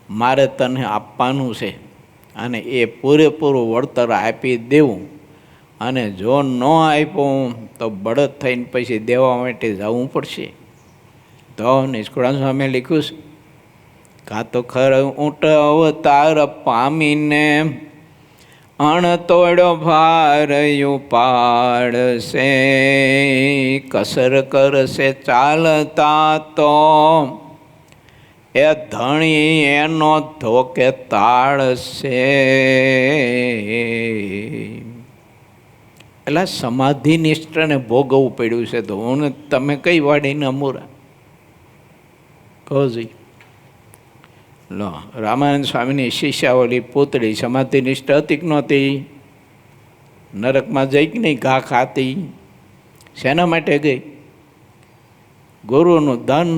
મારે તને આપવાનું છે, અને એ પૂરેપૂરું વળતર આપી દેવું, અને જો ન આપ્યું તો બળદ થઈને પછી દેવા માટે જવું પડશે. તો નિષ્કુળાનંદ સ્વામીએ લખ્યું છે, કાં તો ખર ઊંટ અવતાર પામીને અણતોડ્યો ભાર ઉપાડશે, કસર કરશે ચાલતા તો એ ધણી એનો ધોકે તાળશે. એટલે સમાધિ નિષ્ઠને ભોગવવું પડ્યું છે. તો હું તમે કઈ વાડીને અમૂરા કહો જી. લો, રામાનંદ સ્વામીની શિષ્યાવલી પૂતળી સમાધિ નિષ્ઠ હતી કે નહોતી? નરકમાં જઈ કે નહીં ઘા ખાતી? શેના માટે ગઈ? ગુરુનું ધન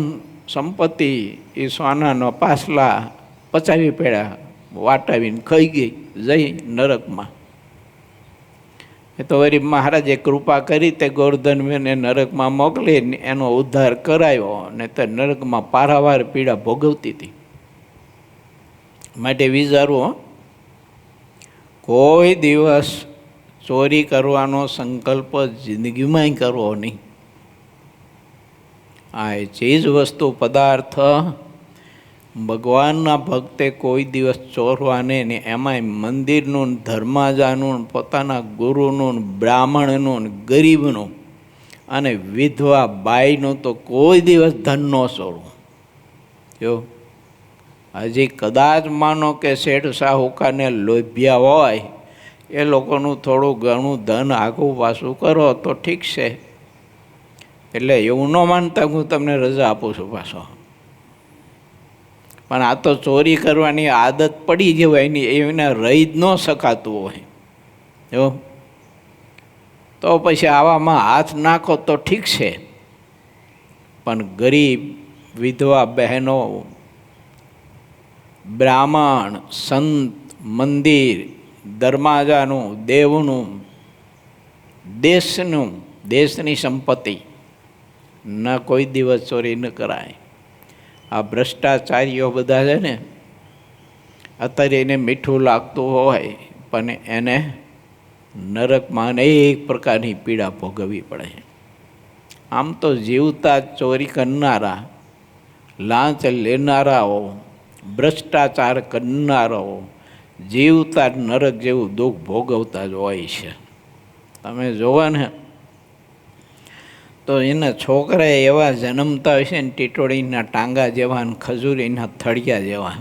સંપત્તિ એ સોનાનો પાસલા પચાવી પડ્યા, વાટાવીને ખાઈ ગઈ, જઈ નરકમાં. એ તો વળી મહારાજે કૃપા કરી તે ગોરધનને નરકમાં મોકલી એનો ઉદ્ધાર કરાયો, ને તે નરકમાં પારાવાર પીડા ભોગવતી હતી. માટે વિચારવું, કોઈ દિવસ ચોરી કરવાનો સંકલ્પ જિંદગીમાં કરવો નહીં. આ ચીજ વસ્તુ પદાર્થ ભગવાનના ભક્તે કોઈ દિવસ ચોરવાને ને એમાંય મંદિરનું, ધર્માજાનું, પોતાના ગુરુનું, બ્રાહ્મણનું, ગરીબનું અને વિધવા બાઈનું તો કોઈ દિવસ ધન ન ચોરવું. જો હજી કદાચ માનો કે શેઠ સાહુકારને લોભ્યા હોય, એ લોકોનું થોડું ઘણું ધન આગું પાછું કરો તો ઠીક છે. એટલે એવું ન માનતા હું તમને રજા આપું છું પાછો. પણ આ તો ચોરી કરવાની આદત પડી જવાય એની, એને રહી જ ન શકાતું હોય. જો તો પછી આવામાં હાથ નાખો તો ઠીક છે, પણ ગરીબ, વિધવા બહેનો, બ્રાહ્મણ, સંત, મંદિર, ધર્માજાનું, દેવનું, દેશનું, દેશની સંપત્તિ ન કોઈ દિવસ ચોરી ન કરાય. આ ભ્રષ્ટાચારીઓ બધા છે ને, અત્યારે એને મીઠું લાગતું હોય પણ એને નરકમાં અનેક પ્રકારની પીડા ભોગવવી પડે. આમ તો જીવતા ચોરી કરનારા, લાંચ લેનારાઓ, ભ્રષ્ટાચાર કરનારાઓ જીવતા નરક જેવું દુઃખ ભોગવતા જ હોય છે. તમે જોવો ને તો એના છોકરા એવા જન્મતા હોય છે ને, ટીટોળીના ટાંગા જેવા ને ખજૂરીના થળિયા જેવા.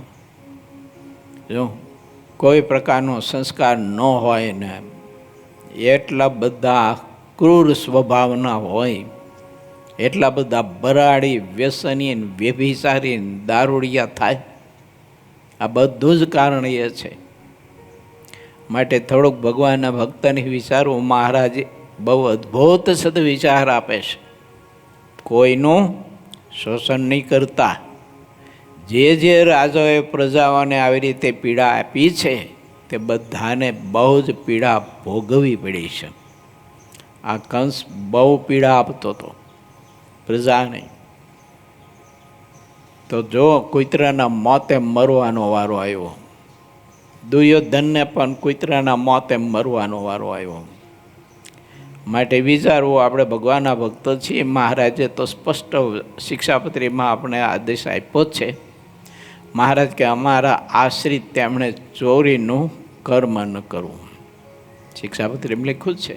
જો કોઈ પ્રકારનો સંસ્કાર ન હોય ને, એટલા બધા ક્રૂર સ્વભાવના હોય, એટલા બધા બરાડી, વ્યસની, વ્યભિચારી, દારૂડિયા થાય. આ બધું જ કારણ એ છે. માટે થોડુંક ભગવાનના ભક્તને વિચારવું. મહારાજ બહુ અદ્ભુત સદવિચાર આપે છે. કોઈનું શોષણ નહીં કરતા. જે રાજાઓએ પ્રજાઓને આવી રીતે પીડા આપી છે તે બધાને બહુ જ પીડા ભોગવવી પડી છે. આ કંસ બહુ પીડા આપતો હતો પ્રજાને. તો જો કૂતરાના મોતે મરવાનો વારો આવ્યો, દુર્યોધનને પણ કૂતરાના મોતે મરવાનો વારો આવ્યો. માટે વિચારવું, આપણે ભગવાનના ભક્ત છીએ. મહારાજે તો સ્પષ્ટ શિક્ષાપત્રીમાં આપણે આદેશ આપ્યો જ છે. મહારાજ કે અમારા આશ્રિત તેમણે ચોરીનું કર્મ ન કરવું. શિક્ષાપત્રીમાં લખ્યું જ છે.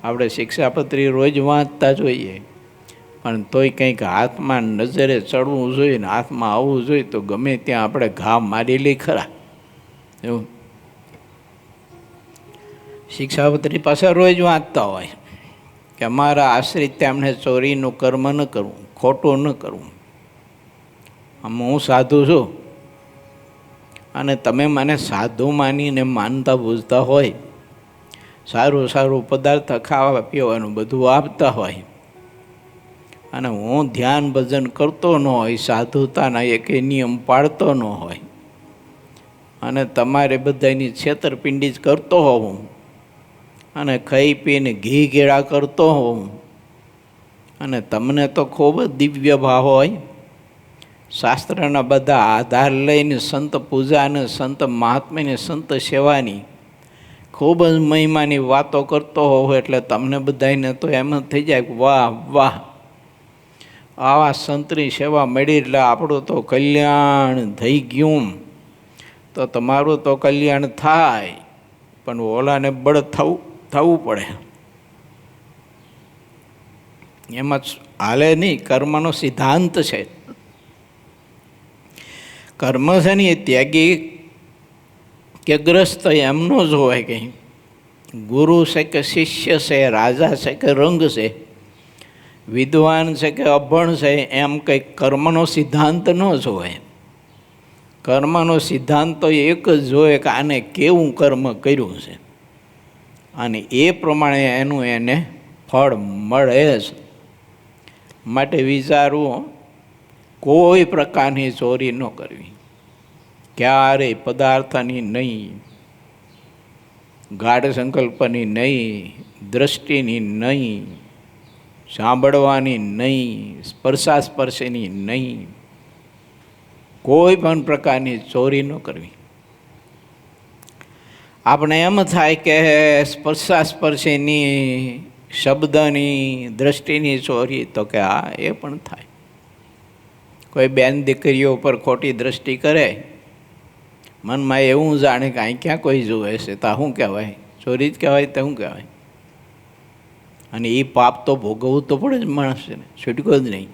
આપણે શિક્ષાપત્રી રોજ વાંચતા જોઈએ, પણ તોય કંઈક હાથમાં નજરે ચડવું જોઈએ ને હાથમાં આવવું જોઈએ તો ગમે ત્યાં આપણે ઘા મારી લઈ ખરા. એવું શિક્ષાપત્રી પાછા રોજ વાંચતા હોય કે અમારા આશ્રિત તેમને ચોરીનું કર્મ ન કરવું, ખોટું ન કરવું. આમ હું સાધુ છું અને તમે મને સાધુ માનીને માનતા બૂઝતા હોય, સારું સારું પદાર્થ ખાવા પીવાનું બધું આપતા હોય, અને હું ધ્યાન ભજન કરતો ન હોય, સાધુતાના એકે નિયમ પાળતો ન હોય, અને તમારે બધાની છેતરપિંડી જ કરતો હોઉં, અને ખાઈ પીને ઘી ગેળા કરતો હોઉં, અને તમને તો ખૂબ જ દિવ્ય ભાવ હોય, શાસ્ત્રના બધા આધાર લઈને સંત પૂજા અને સંત મહાત્માની સંત સેવાની ખૂબ જ મહિમાની વાતો કરતો હોવ, એટલે તમને બધાને તો એમ જ થઈ જાય કે વાહ વાહ, આવા સંતની સેવા મળી એટલે આપણું તો કલ્યાણ થઈ ગયું. તો તમારું તો કલ્યાણ થાય, પણ ઓલાને બળ થવું પડે. એમાં હાલે નહીં. કર્મનો સિદ્ધાંત છે. કર્મ છે ને એ ત્યાગી કે ગ્રસ્ત એમનો જ હોય. કંઈ ગુરુ છે કે શિષ્ય છે, રાજા છે કે રંગ છે, વિદ્વાન છે કે અભણ છે, એમ કંઈ કર્મનો સિદ્ધાંત ન જ હોય. કર્મનો સિદ્ધાંત તો એક જ જોઈએ કે આને કેવું કર્મ કર્યું છે અને એ પ્રમાણે એનું એને ફળ મળે છે. માટે વિચારવું, કોઈ પ્રકારની ચોરી ન કરવી, ક્યારેય પદાર્થની નહીં, ગાઢ સંકલ્પની નહીં, દ્રષ્ટિની નહીં, સાંભળવાની નહીં, સ્પર્શાસ્પર્શની નહીં, કોઈ પણ પ્રકારની ચોરી ન કરવી. આપણે એમ થાય કે સ્પર્શાસ્પર્શની, શબ્દની, દ્રષ્ટિની ચોરી, તો કે હા એ પણ થાય. કોઈ બેન દીકરીઓ ઉપર ખોટી દ્રષ્ટિ કરે, મનમાં એવું જાણે કે અહીં ક્યાં કોઈ જુએ છે, તો શું કહેવાય? ચોરી જ કહેવાય. તો શું કહેવાય? અને એ પાપ તો ભોગવવું તો પડે જ માણસને, છૂટકો જ નહીં.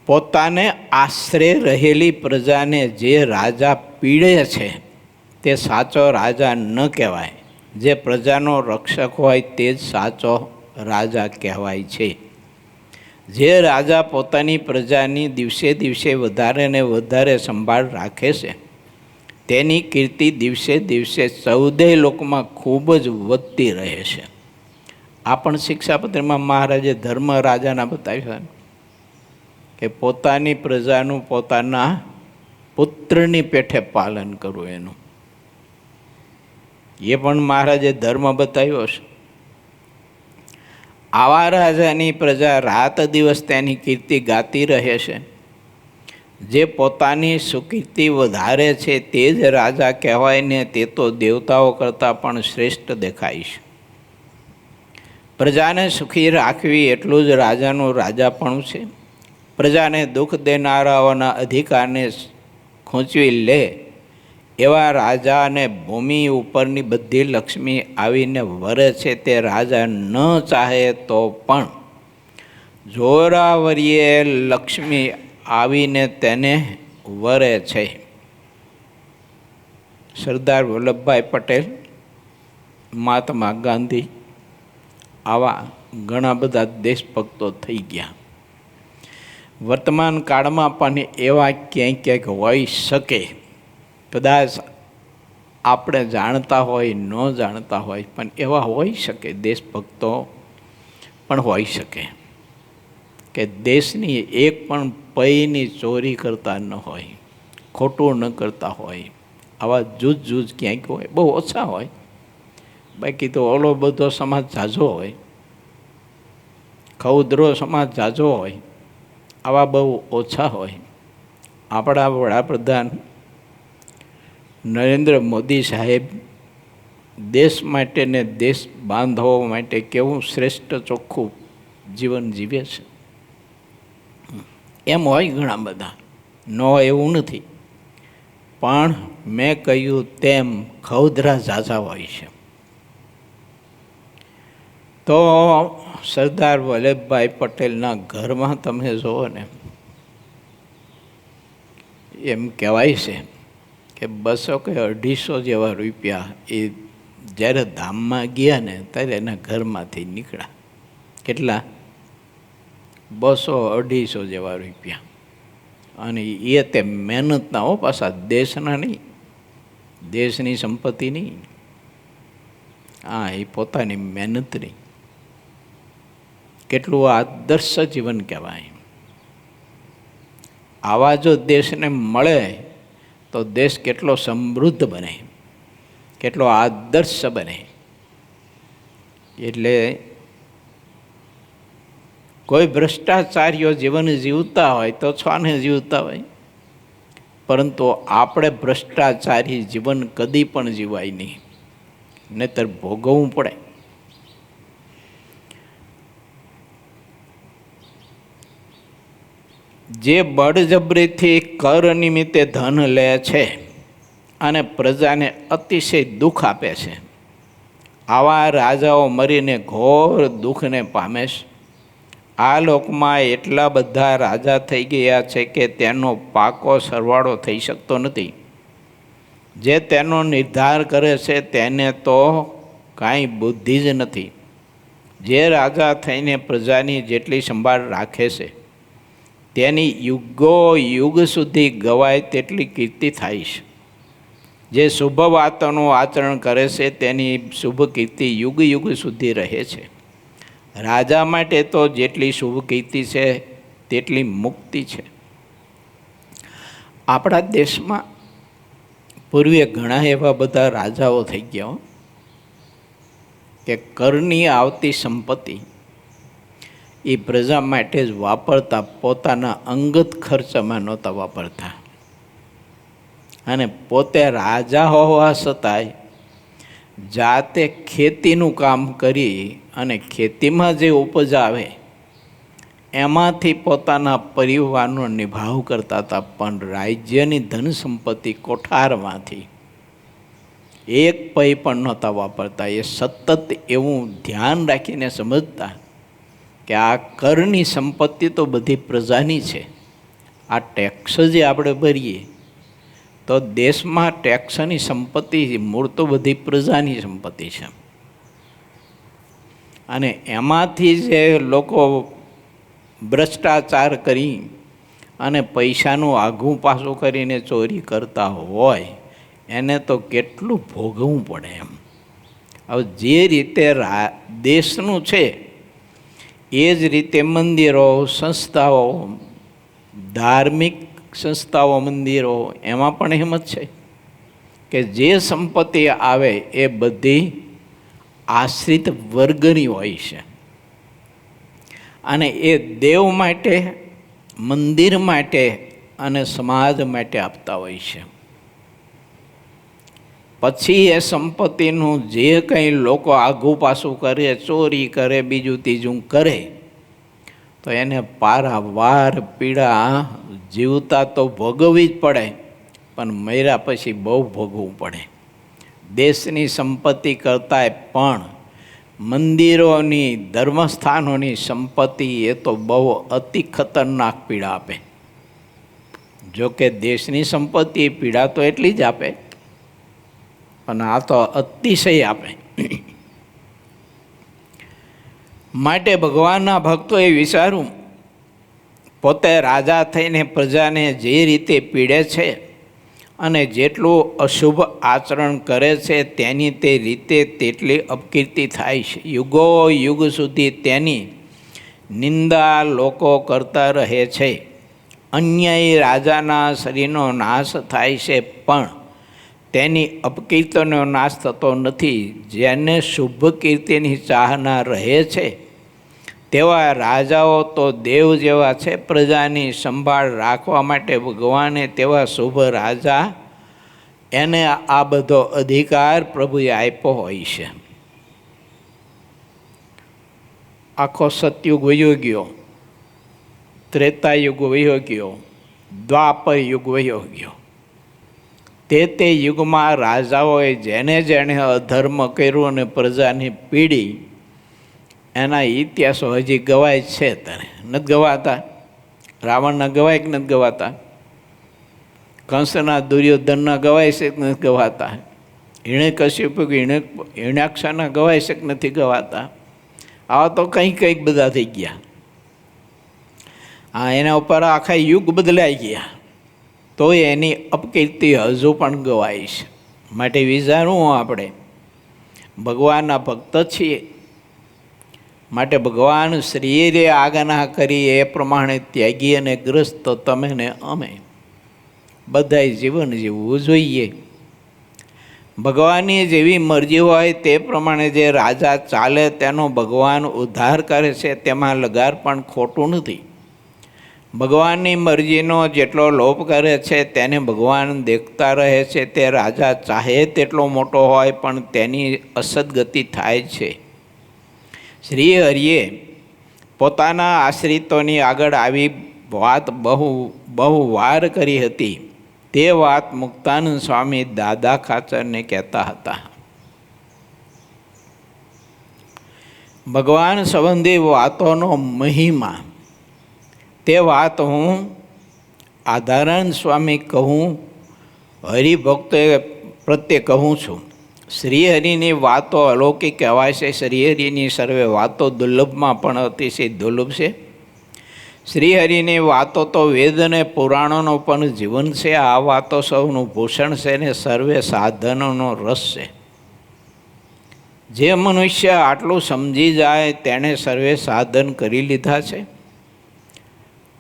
પોતાને આશરે રહેલી પ્રજાને જે રાજા પીડે છે તે સાચો રાજા ન કહેવાય. જે પ્રજાનો રક્ષક હોય તે જ સાચો રાજા કહેવાય છે. જે રાજા પોતાની પ્રજાની દિવસે દિવસે વધારે ને વધારે સંભાળ રાખે છે તેની કીર્તિ દિવસે દિવસે 14 લોકમાં ખૂબ જ વધતી રહે છે. આ પણ શિક્ષાપત્રીમાં મહારાજે ધર્મ રાજાના બતાવ્યા કે પોતાની પ્રજાનું પોતાના પુત્રની પેઠે પાલન કરવું. એનું એ પણ મહારાજે ધર્મ બતાવ્યો છે. આવા રાજાની પ્રજા રાત દિવસ તેની કીર્તિ ગાતી રહે છે. જે પોતાની સુકીર્તિ વધારે છે તે જ રાજા કહેવાય ને તે તો દેવતાઓ કરતાં પણ શ્રેષ્ઠ દેખાય છે. પ્રજાને સુખી રાખવી એટલું જ રાજાનું રાજાપણું છે. પ્રજાને દુઃખ દેનારાઓના અધિકારને ખૂંચવી લે એવા રાજાને ભૂમિ ઉપરની બધી લક્ષ્મી આવીને વરે છે તે રાજા ન ચાહે તો પણ જોરાવરીએ લક્ષ્મી આવીને તેને વરે છે. સરદાર વલ્લભભાઈ પટેલ, મહાત્મા ગાંધી, આવા ઘણા બધા દેશભક્તો થઈ ગયા. વર્તમાન કાળમાં પણ એવા ક્યાંક ક્યાંક હોઈ શકે. કદાચ આપણે જાણતા હોય, ન જાણતા હોય, પણ એવા હોઈ શકે. દેશભક્તો પણ હોઈ શકે કે દેશની એક પણ પૈની ચોરી કરતા ન હોય, ખોટું ન કરતા હોય. આવા જૂજ ક્યાંક હોય, બહુ ઓછા હોય. બાકી તો ઓલો બધો સમાજ ઝાઝો હોય, ખઉદરો સમાજ ઝાઝો હોય. આવા બહુ ઓછા હોય. આપણા વડાપ્રધાન નરેન્દ્ર મોદી સાહેબ દેશ માટે ને દેશ બાંધવો માટે કેવું શ્રેષ્ઠ ચોખ્ખું જીવન જીવે છે. એમ હોય ઘણા બધા, ન હોય એવું નથી, પણ મેં કહ્યું તેમ ખઉદરા ઝાઝા હોય છે. તો સરદાર વલ્લભભાઈ પટેલના ઘરમાં તમે જુઓ ને, એમ કહેવાય છે કે 200 કે 250 જેવા રૂપિયા એ જ્યારે ધામમાં ગયા ને ત્યારે એના ઘરમાંથી નીકળ્યા. કેટલા? 200-250 જેવા રૂપિયા. અને એ તે મહેનતના હો, પાછા દેશના નહીં, દેશની સંપત્તિ નહીં, હા એ પોતાની મહેનતની. કેટલું આદર્શ જીવન કહેવાય. આવા જો દેશને મળે તો દેશ કેટલો સમૃદ્ધ બને, કેટલો આદર્શ બને. એટલે કોઈ ભ્રષ્ટાચારીઓ જીવન જીવતા હોય તો છાને જીવતા હોય, પરંતુ આપણે ભ્રષ્ટાચારી જીવન કદી પણ જીવાય નહીં, નહીંતર ભોગવવું પડે. જે બળજબરીથી કર નિમિત્તે ધન લે છે અને પ્રજાને અતિશય દુઃખ આપે છે, આવા રાજાઓ મરીને ઘોર દુઃખને પામે છે. આ લોકમાં એટલા બધા રાજા થઈ ગયા છે કે તેનો પાકો સરવાળો થઈ શકતો નથી. જે તેનો નિર્ધાર કરે છે તેને તો કાંઈ બુદ્ધિ જ નથી. જે રાજા થઈને પ્રજાની જેટલી સંભાળ રાખે છે તેની યુગો યુગ સુધી ગવાય તેટલી કીર્તિ થાય છે. જે શુભ વાતોનું આચરણ કરે છે તેની શુભ કીર્તિ યુગ યુગ સુધી રહે છે. રાજા માટે તો જેટલી શુભ કીર્તિ છે તેટલી મુક્તિ છે. આપણા દેશમાં પૂર્વે ઘણા એવા બધા રાજાઓ થઈ ગયા કે કરની આવતી સંપત્તિ એ પ્રજા માટે જ વાપરતા, પોતાના અંગત ખર્ચમાં નહોતા વાપરતા. અને પોતે રાજા હોવા છતાંય જાતે ખેતીનું કામ કરી અને ખેતીમાં જે ઉપજ આવે એમાંથી પોતાના પરિવારનો નિભાવ કરતા હતા. પણ રાજ્યની ધન સંપત્તિ કોઠારમાંથી એક પૈ પણ નહોતા વાપરતા. એ સતત એવું ધ્યાન રાખીને સમજતા કે આ કરની સંપત્તિ તો બધી પ્રજાની છે. આ ટેક્સ જે આપણે ભરીએ તો દેશમાં ટેક્સની સંપત્તિ મૂળ તો બધી પ્રજાની સંપત્તિ છે. અને એમાંથી જે લોકો ભ્રષ્ટાચાર કરી અને પૈસાનું આઘું પાછું કરીને ચોરી કરતા હોય એને તો કેટલું ભોગવવું પડે એમ. હવે જે રીતે દેશનું છે એ જ રીતે મંદિરો, સંસ્થાઓ, ધાર્મિક સંસ્થાઓ, મંદિરો, એમાં પણ એમ જ છે કે જે સંપત્તિ આવે એ બધી આશ્રિત વર્ગની હોય છે. અને એ દેવ માટે, મંદિર માટે અને સમાજ માટે આપતા હોય છે. પછી એ સંપત્તિનું જે કંઈ લોકો આઘું પાછું કરે, ચોરી કરે, બીજું ત્રીજું કરે, તો એને પારાવાર પીડા જીવતા તો ભોગવવી જ પડે, પણ મર્યા પછી બહુ ભોગવવું પડે. દેશની સંપત્તિ કરતાંય પણ મંદિરોની, ધર્મસ્થાનોની સંપત્તિ એ તો બહુ અતિ ખતરનાક પીડા આપે. જોકે દેશની સંપત્તિ પીડા તો એટલી જ આપે, પણ આ તો અતિશય આપે. માટે ભગવાનના ભક્તોએ વિચાર્યું, પોતે રાજા થઈને પ્રજાને જે રીતે પીડે છે અને જેટલું અશુભ આચરણ કરે છે તેની તે રીતે તેટલી અપકીર્તિ થાય છે. યુગો યુગ સુધી તેની નિંદા લોકો કરતા રહે છે. અન્યાયી રાજાના શરીરનો નાશ થાય છે, પણ તેની અપકીર્તિનો નાશ થતો નથી. જેને શુભ કીર્તિની ચાહના રહે છે તેવા રાજાઓ તો દેવ જેવા છે. પ્રજાની સંભાળ રાખવા માટે ભગવાને તેવા શુભ રાજા, એને આ બધો અધિકાર પ્રભુએ આપ્યો હોય છે. આખો સતયુગ વયો ગયો, ત્રેતાયુગ વયો ગયો, દ્વાપર યુગ વયો ગયો. તે યુગમાં રાજાઓએ જેને જેણે અધર્મ કર્યું અને પ્રજાની પીડી, એના ઇતિહાસો હજી ગવાય છે. તારે નથી ગવાતા? રાવણના ગવાય કે નથી ગવાતા? કંસના દુર્યોધનના ગવાય છે કે નથી ગવાતા? હિરણ્યકશ્યપ હિરણ્યાક્ષના ગવાય છે કે નથી ગવાતા? આવા તો કંઈક બધા થઈ ગયા. હા, એના ઉપર આખા યુગ બદલાઈ ગયા, તોય એની અપકીર્તિ હજુ પણ ગવાય છે. માટે વિચારવું આપણે ભગવાનના ભક્ત છીએ, માટે ભગવાન શ્રીએ આજ્ઞા કરી એ પ્રમાણે ત્યાગી અને ગ્રસ્ત તમે ને અમે બધાએ જીવન જીવવું જોઈએ. ભગવાનની જેવી મરજી હોય તે પ્રમાણે જે રાજા ચાલે તેનો ભગવાન ઉદ્ધાર કરે છે, તેમાં લગાર પણ ખોટું નથી. ભગવાનની મરજીનો જેટલો લોપ કરે છે તેને ભગવાન દેખતા રહે છે. તે રાજા ચાહે તેટલો મોટો હોય પણ તેની અસદગતિ થાય છે. શ્રી હરિએ પોતાના આશ્રિતોની આગળ આવી વાત બહુ વાર કરી હતી. તે વાત મુક્તાનંદ સ્વામી દાદા ખાચરને કહેતા હતા. ભગવાન સંબંધી વાતોનો મહિમા, તે વાત હું આધારાનંદ સ્વામી કહું, હરિભક્તો પ્રત્યે કહું છું. શ્રીહરિની વાતો અલૌકિક કહેવાય છે. શ્રીહરિની સર્વે વાતો દુર્લભમાં પણ અતિશય દુર્લભ છે. શ્રીહરિની વાતો તો વેદ અને પુરાણોનો પણ જીવન છે. આ વાતો સૌનું ભૂષણ છે ને સર્વે સાધનોનો રસ છે. જે મનુષ્ય આટલું સમજી જાય તેણે સર્વે સાધન કરી લીધા છે,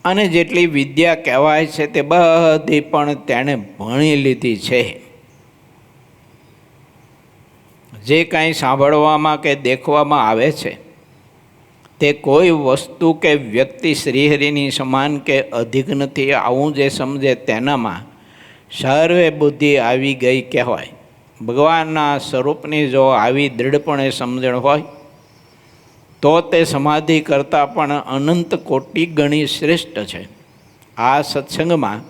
અને જેટલી વિદ્યા કહેવાય છે તે બધી પણ તેણે ભણી લીધી છે. જે કાંઈ સાંભળવામાં કે દેખવામાં આવે છે તે કોઈ વસ્તુ કે વ્યક્તિ શ્રીહરિની સમાન કે અધિક નથી. આવું જે સમજે તેનામાં સર્વે બુદ્ધિ આવી ગઈ કહેવાય. ભગવાનના સ્વરૂપની જો આવી દૃઢપણે સમજણ હોય તો તે સમાધિ કરતાં પણ અનંત કોટી ગણી શ્રેષ્ઠ છે. આ સત્સંગમાં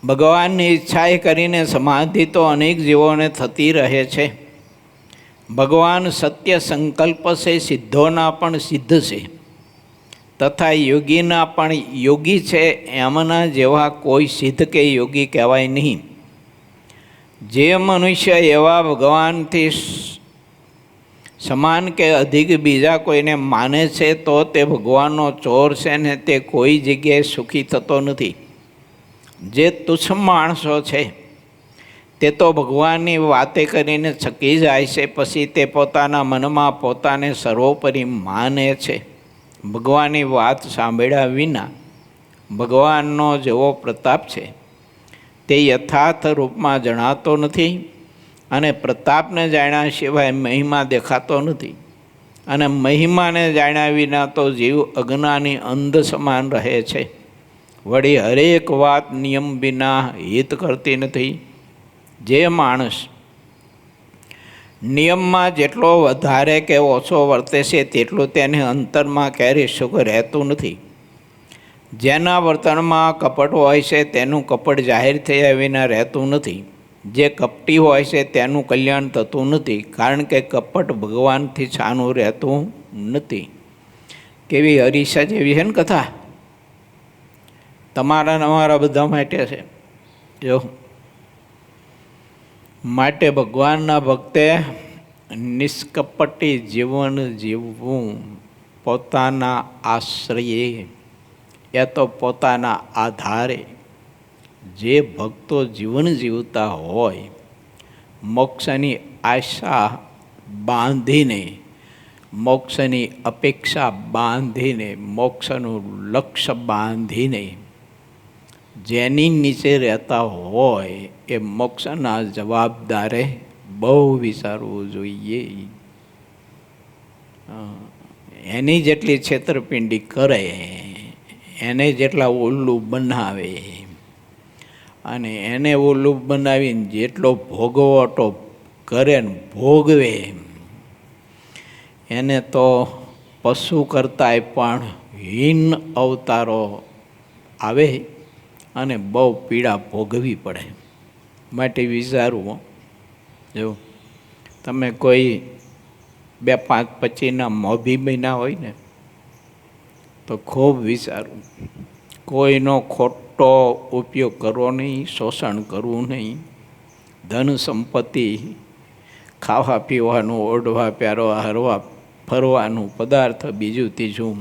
ભગવાનની ઈચ્છાએ કરીને સમાધિ તો અનેક જીવોને થતી રહે છે. ભગવાન સત્ય સંકલ્પ છે, સિદ્ધોના પણ સિદ્ધ છે, તથા યોગીના પણ યોગી છે. એમના જેવા કોઈ સિદ્ધ કે યોગી કહેવાય નહીં. જે મનુષ્ય એવા ભગવાનથી સમાન કે અધિક બીજા કોઈને માને છે તો તે ભગવાનનો ચોર છે ને તે કોઈ જગ્યાએ સુખી થતો નથી. જે તુચ્છ માણસો છે તે તો ભગવાનની વાતે કરીને છકી જાય છે, પછી તે પોતાના મનમાં પોતાને સર્વોપરી માને છે. ભગવાનની વાત સાંભળ્યા વિના ભગવાનનો જેવો પ્રતાપ છે તે યથાર્થ રૂપમાં જણાતો નથી, અને પ્રતાપને જાણ્યા સિવાય મહિમા દેખાતો નથી, અને મહિમાને જાણ્યા વિના તો જીવ અજ્ઞાની અંધ સમાન રહે છે. વળી હરેક વાત નિયમ વિના હિત કરતી નથી. જે માણસ નિયમમાં જેટલો વધારે કે ઓછો વર્તે છે તેટલું તેને અંતરમાં ક્યારેય સુખ રહેતું નથી. જેના વર્તનમાં કપટ હોય છે તેનું કપટ જાહેર થયા વિના રહેતું નથી. જે કપટી હોય છે તેનું કલ્યાણ થતું નથી, કારણ કે કપટ ભગવાનથી છાનું રહેતું નથી. કેવી હરીસા જેવી છે ને કથા, તમારા અમારા બધા માટે છે. જો માટે ભગવાનના ભક્તે નિષ્કપટી જીવન જીવવું, પોતાના આશ્રયે યા તો પોતાના આધારે જે ભક્તો જીવન જીવતા હોય, મોક્ષની આશા બાંધીને, મોક્ષની અપેક્ષા બાંધીને, મોક્ષનું લક્ષ્ય બાંધીને જેની નીચે રહેતા હોય એ મોક્ષના જવાબદારે બહુ વિચારવું જોઈએ. એની જેટલી છેતરપિંડી કરે, એને જેટલા ઉલ્લું બનાવે, અને એને ઉલ્લું બનાવીને જેટલો ભોગવટો કરે ને ભોગવે, એને તો પશુ કરતાંય પણ હીન અવતારો આવે અને બહુ પીડા ભોગવી પડે. માટે વિચારવું. જો તમે કોઈ 2-5-25 મોભી મહિના હોય ને તો ખૂબ વિચારવું. કોઈનો ખોટો ઉપયોગ કરવો નહીં, શોષણ કરવું નહીં. ધન સંપત્તિ, ખાવા પીવાનું, ઓઢવા પહેરવા, હરવા ફરવાનું, પદાર્થ બીજું ત્રીજું.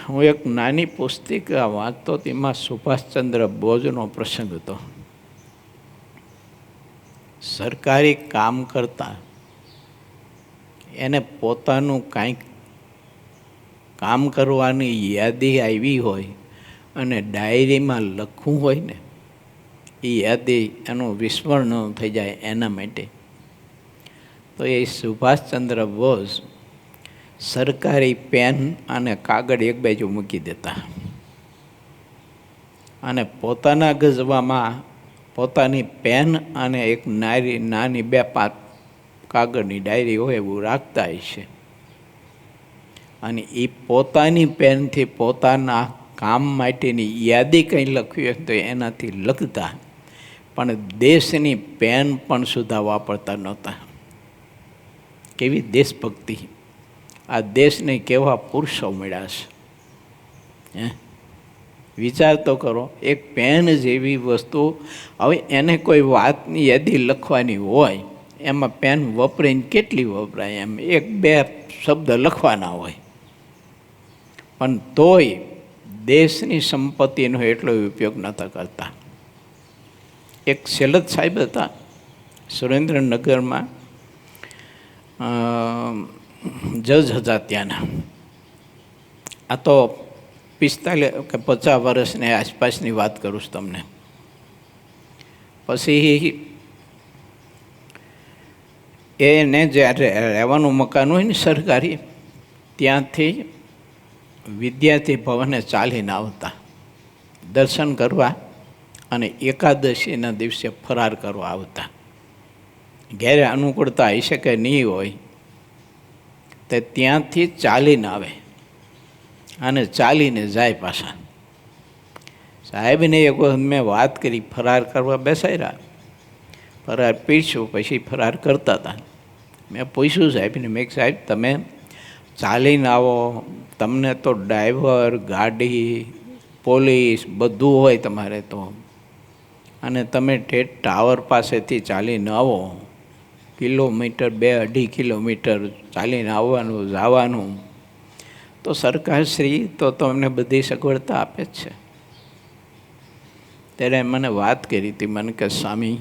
હું એક નાની પુસ્તિકા વાંચતો, તેમાં સુભાષચંદ્ર બોઝનો પ્રસંગ હતો. સરકારી કામ કરતા એને પોતાનું કાંઈક કામ કરવાની યાદી આવી હોય અને ડાયરીમાં લખવું હોય ને, એ યાદી એનું વિસ્મરણ થઈ જાય એના માટે. તો એ સુભાષચંદ્ર બોઝ સરકારી પેન અને કાગળ એક બાજુ મૂકી દેતા અને પોતાના ગજવામાં પોતાની પેન અને એક નાની 2-5 કાગળની ડાયરી હોય એવું રાખતા હશે. અને એ પોતાની પેનથી પોતાના કામ માટેની યાદી કંઈ લખવી હોય તો એનાથી લખતા, પણ દેશની પેન પણ સુધા વાપરતા નહોતા. કેવી દેશભક્તિ! આ દેશને કેવા પુરુષો મળ્યા છે. વિચાર તો કરો, એક પેન જેવી વસ્તુ, હવે એને કોઈ વાતની યાદી લખવાની હોય, એમાં પેન વપરાઈને કેટલી વપરાય, એમ 1-2 શબ્દ લખવાના હોય, પણ તોય દેશની સંપત્તિનો એટલો ઉપયોગ નહોતા કરતા. એક સેલત સાહેબ હતા સુરેન્દ્રનગરમાં, જજ હતા ત્યાંના. આ તો 45 કે 50 વર્ષની આસપાસની વાત કરું છું તમને. પછી એને જ્યારે રહેવાનું મકાન હોય ને સરકારી, ત્યાંથી વિદ્યાર્થી ભવને ચાલીને આવતા દર્શન કરવા અને એકાદશીના દિવસે ફરાર કરવા આવતા. ઘેરે અનુકૂળતા હશે કે નહીં હોય તે ત્યાંથી ચાલીને આવે અને ચાલીને જાય પાછા. સાહેબને એક વખત મેં વાત કરી, ફરાર કરવા બેસાડ્યા, ફરાર પીરસ્યું, પછી ફરાર કરતા હતા. મેં પૂછ્યું સાહેબને, મેં સાહેબ તમે ચાલીને આવો, તમને તો ડ્રાઈવર, ગાડી, પોલીસ બધું હોય તમારે તો, અને તમે ઠેઠ ટાવર પાસેથી ચાલીને આવો, કિલોમીટર 2-2.5 કિલોમીટર ચાલીને આવવાનું જવાનું, તો સરકારશ્રી તો તમને બધી સગવડતા આપે જ છે. ત્યારે મને વાત કરી હતી, મને કે સ્વામી,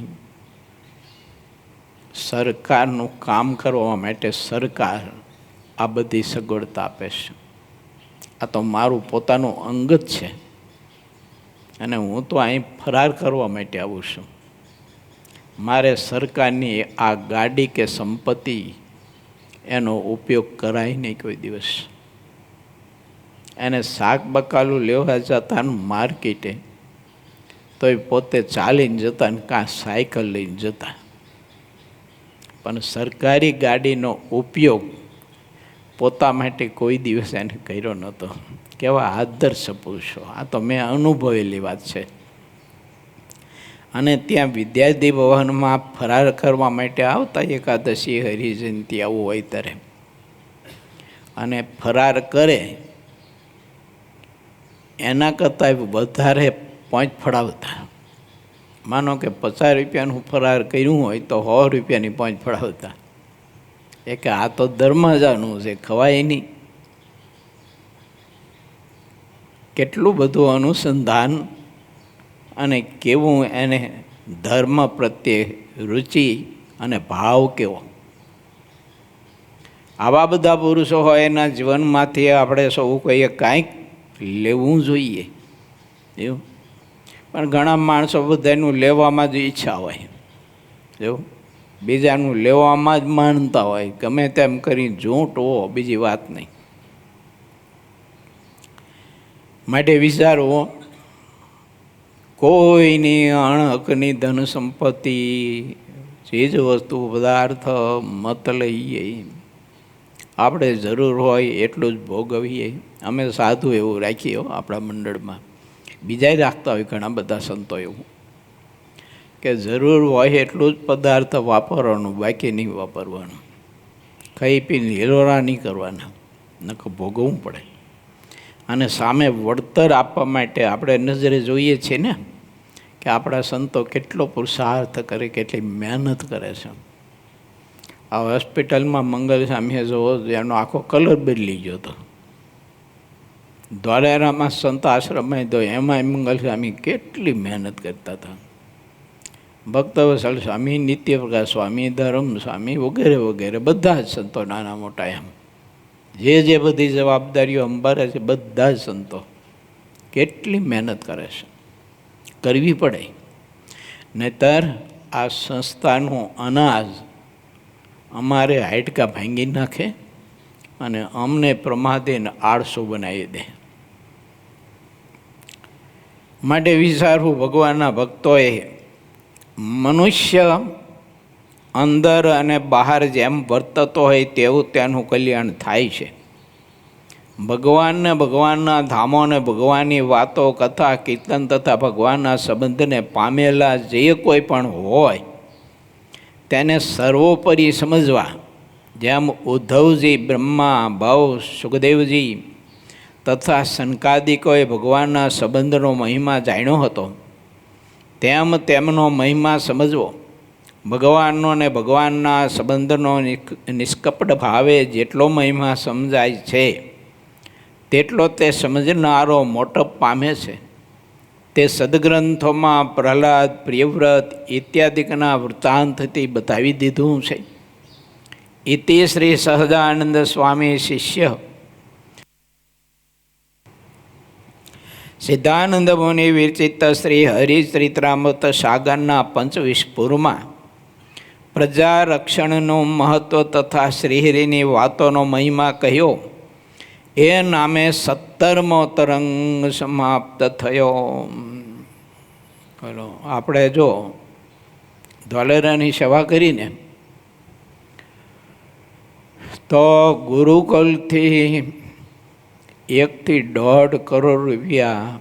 સરકારનું કામ કરવા માટે સરકાર આ બધી સગવડતા આપે છે. આ તો મારું પોતાનું અંગત છે અને હું તો અહીં ફરાર કરવા માટે આવું છું. મારે સરકારની આ ગાડી કે સંપત્તિ એનો ઉપયોગ કરાય નહીં કોઈ દિવસ. એને શાક બકાલું લેવા જતા માર્કેટે તો એ પોતે ચાલીને જતા ને કાં સાયકલ લઈને જતા, પણ સરકારી ગાડીનો ઉપયોગ પોતા માટે કોઈ દિવસ એને કર્યો નહોતો. કેવા આદર્શ પુરુષો! આ તો મેં અનુભવેલી વાત છે. અને ત્યાં વિદ્યાર્થી ભવનમાં ફરાર કરવા માટે આવતા, એકાદશી, હરિજયંતિ આવું હોય ત્યારે, અને ફરાર કરે એના કરતાં વધારે પોઈન્ટ ફળાવતા. માનો કે 50 રૂપિયાનું ફરાર કર્યું હોય તો 100 રૂપિયાની પોઈન્ટ ફળાવતા. એ કે આ તો ધર્મજાનું છે, ખવાય નહીં. કેટલું બધું અનુસંધાન અને કેવું એને ધર્મ પ્રત્યે રુચિ અને ભાવ કેવો. આવા બધા પુરુષો હોય એના જીવનમાંથી આપણે સૌ કોઈએ કાંઈક લેવું જોઈએ એવું. પણ ઘણા માણસો બધાનું લેવામાં જ ઈચ્છા હોય એવું, બીજાનું લેવામાં જ માનતા હોય, ગમે તેમ કરી ઝૂંટ હો, બીજી વાત નહીં. માટે વિચારો, કોઈની અણહકની ધન સંપત્તિ, ચીજ વસ્તુ, પદાર્થ મત લઈએ. આપણે જરૂર હોય એટલું જ ભોગવીએ. અમે સાધુ એવું રાખીએ આપણા મંડળમાં, બીજાય રાખતા હોય ઘણા બધા સંતો એવું, કે જરૂર હોય એટલું જ પદાર્થ વાપરવાનું, બાકી નહીં વાપરવાનું. ખાઈ પીને હિલોરા નહીં કરવાના, નકર ભોગવવું પડે. અને સામે વળતર આપવા માટે આપણે નજરે જોઈએ છીએ ને કે આપણા સંતો કેટલો પુરુષાર્થ કરે, કેટલી મહેનત કરે છે. આ હોસ્પિટલમાં મંગલસ્વામીએ જોવો એનો આખો કલર બદલી ગયો હતો. દ્વારકામાં સંત આશ્રમમાં તો એમાં મંગલસ્વામી કેટલી મહેનત કરતા હતા. ભક્તવત્સલ સ્વામી, નિત્યપ્રકાશ સ્વામી, ધર્મ સ્વામી વગેરે વગેરે બધા જ સંતો નાના મોટા એમ જે બધી જવાબદારીઓ અંબારે છે બધા જ સંતો કેટલી મહેનત કરે છે, કરવી પડે. નહીતર આ સંસ્થાનું અનાજ અમારે હાડકા ભાંગી નાખે અને અમને પ્રમાદેને આળસુ બનાવી દે. માટે વિચારવું, ભગવાનના ભક્તોએ મનુષ્ય અંદર અને બહાર જેમ વર્તતો હોય તેવું તેનું કલ્યાણ થાય છે. ભગવાનને, ભગવાનના ધામોને, ભગવાનની વાતો, કથા, કીર્તન તથા ભગવાનના સંબંધને પામેલા જે કોઈ પણ હોય તેને સર્વોપરી સમજવા. જેમ ઉદ્ધવજી, બ્રહ્મા, ભવ, સુખદેવજી તથા સનકાદિકોએ ભગવાનના સંબંધનો મહિમા જાણ્યો હતો, તેમ તેમનો મહિમા સમજવો. ભગવાનનો અને ભગવાનના સંબંધનો નિષ્કપટ ભાવે જેટલો મહિમા સમજાય છે તેટલો તે સમજનારો મોટો પામે છે. તે સદગ્રંથોમાં પ્રહલાદ, પ્રિયવ્રત ઇત્યાદિકના વૃત્તાંતથી બતાવી દીધું છે. ઇતિ શ્રી સહજાનંદ સ્વામી શિષ્ય સિદ્ધાનંદ મુનિ વિરચિત શ્રી હરિચરિત્રામૃત સાગરના 25પુરમાં પ્રજા રક્ષણનું મહત્વ તથા શ્રીહરિની વાતોનો મહિમા કહ્યો. એ નામે 17મો તરંગ સમાપ્ત થયો. બોલો, આપણે જો ધોલેરાની સેવા કરીને તો ગુરુકુલથી 1 થી 1.5 કરોડ રૂપિયા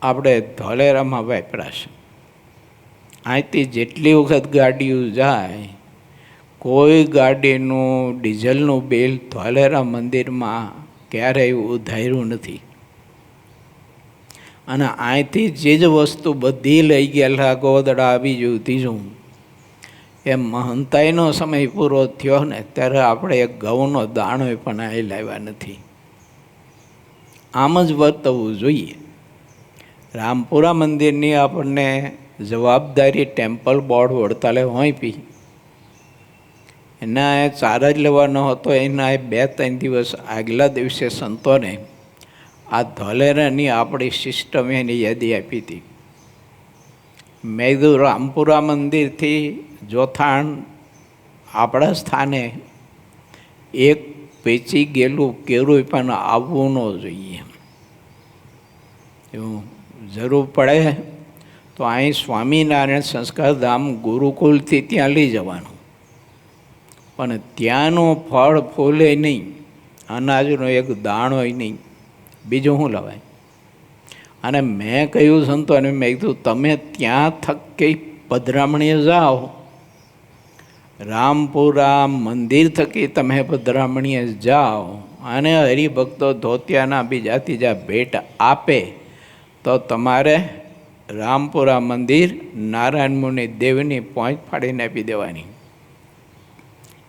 આપણે ધોલેરામાં વાપરાશે. અહીંથી જેટલી વખત ગાડીઓ જાય, કોઈ ગાડીનું ડીઝલનું બિલ ધોલેરા મંદિરમાં ક્યારેય ઉધાર્યું નથી. અને અહીંથી જે જ વસ્તુ બધી લઈ ગયેલા, ગોદડા, બીજું ત્રીજું, એ મહંતાઈનો સમય પૂરો થયો ને ત્યારે આપણે એક ઘઉંનો દાણો પણ અહીં લાવ્યા નથી. આમ જ વર્તવું જોઈએ. રામપુરા મંદિરની આપણને જવાબદારી ટેમ્પલ બોર્ડ વડતાલે હોંપી, એના ચાર્જ લેવાનો હતો. એના 2-3 દિવસ આગલા દિવસે સંતોને આ ધોલેરાની આપણી સિસ્ટમ એની યાદી આપી હતી. મેં કીધું રામપુરા મંદિરથી જોથાણ આપણા સ્થાને એક વેચી ગયેલું કેરું પણ આવવું ન જોઈએ. એવું જરૂર પડે તો અહીં સ્વામિનારાયણ સંસ્કારધામ ગુરુકુલથી ત્યાં લઈ જવાનું, પણ ત્યાંનું ફળ ફૂલે નહીં, અનાજનો એક દાણોય નહીં, બીજું શું લવાય. અને મેં કહ્યું સંતોને, મેં કીધું તમે ત્યાં થકી પધરામણીએ જાઓ, રામપુરા મંદિર થકી તમે પધરામણીએ જાઓ અને હરિભક્તો ધોતિયાના બીજા ત્રીજા ભેટ આપે તો તમારે રામપુરા મંદિર નારાયણ મુનિ દેવની પહોંચ ફાડીને આપી દેવાની.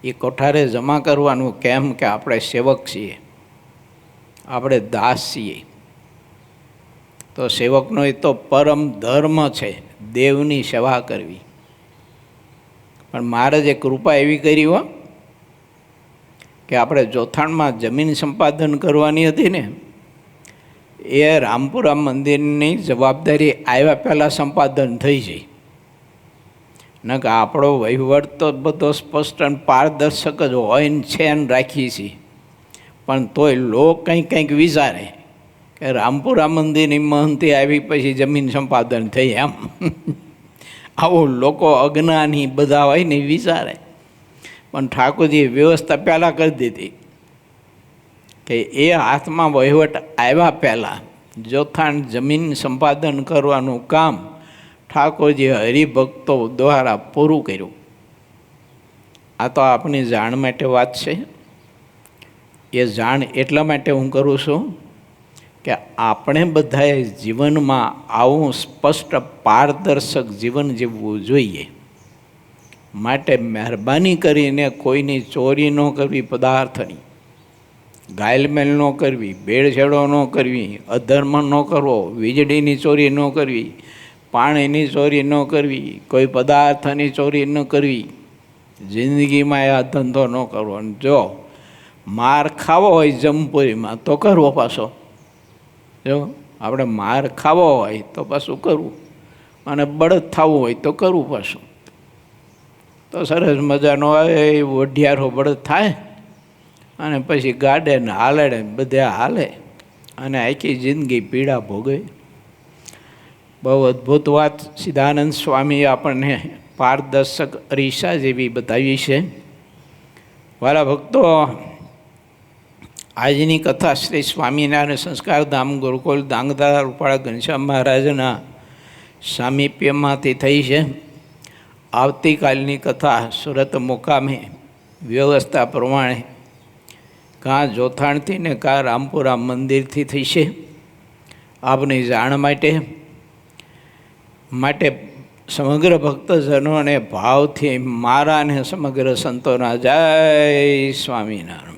એ કોઠારે જમા કરવાનું. કેમ કે આપણે સેવક છીએ, આપણે દાસ છીએ. તો સેવકનો એ તો પરમ ધર્મ છે, દેવની સેવા કરવી. પણ મહારાજે કૃપા એવી કરી હો કે આપણે જોથાણમાં જમીન સંપાદન કરવાની હતી ને, એ રામપુરા મંદિરની જવાબદારી આવ્યા પહેલાં સંપાદન થઈ જાય. ન કે આપણો વહીવટ તો બધો સ્પષ્ટ અને પારદર્શક જ હોય ને છે ને રાખીએ છીએ, પણ તોય લોક કંઈક વિચારે કે રામપુરા મંદિરની મહંતી આવી પછી જમીન સંપાદન થઈ એમ. આવું લોકો અજ્ઞાની બધા હોય ને વિચારે. પણ ઠાકોરજીએ વ્યવસ્થા પહેલાં કરી દીધી કે એ હાથમાં વહીવટ આવ્યા પહેલાં જોથાણ જમીન સંપાદન કરવાનું કામ ઠાકોરજી હરિભક્તો દ્વારા પૂરું કર્યું. આ તો આપણી જાણ માટે વાત છે. એ જાણ એટલા માટે હું કરું છું કે આપણે બધાએ જીવનમાં આવું સ્પષ્ટ પારદર્શક જીવન જીવવું જોઈએ. માટે મહેરબાની કરીને કોઈની ચોરી ન કરવી, પદાર્થની ગાયલમેલ ન કરવી, ભેળસેળો ન કરવી, અધર્મ ન કરવો, વીજળીની ચોરી ન કરવી, પાણીની ચોરી ન કરવી, કોઈ પદાર્થની ચોરી ન કરવી, જિંદગીમાં આ ધંધો ન કરવો. જો માર ખાવો હોય જમપુરીમાં તો કરવો પાછો. જો આપણે માર ખાવો હોય તો પાછું કરવું, અને બળદ થવું હોય તો કરવું પાછું. તો સરસ મજાનો આવે વઢિયારો બળદ થાય અને પછી ગાડે ને હાલેડે બધે હાલે અને આખી જિંદગી પીડા ભોગવે. બહુ અદ્ભુત વાત સિદ્ધાનંદ સ્વામીએ આપણને પારદર્શક અરીસા જેવી બતાવી છે. વાલા ભક્તો, આજની કથા શ્રી સ્વામિનારાયણ સંસ્કારધામ ગુરુકુલ ધાંગધ્રા રૂપાળા ઘનશ્યામ મહારાજના સામીપ્યમાંથી થઈ છે. આવતીકાલની કથા સુરત મુકામે વ્યવસ્થા પ્રમાણે કાં જોથાણથી ને કાં રામપુરા મંદિરથી થઈ છે. આપની જાણ માટે સમગ્ર ભક્તજનોને ભાવથી મારા અને સમગ્ર સંતોના જય સ્વામિનારાયણ.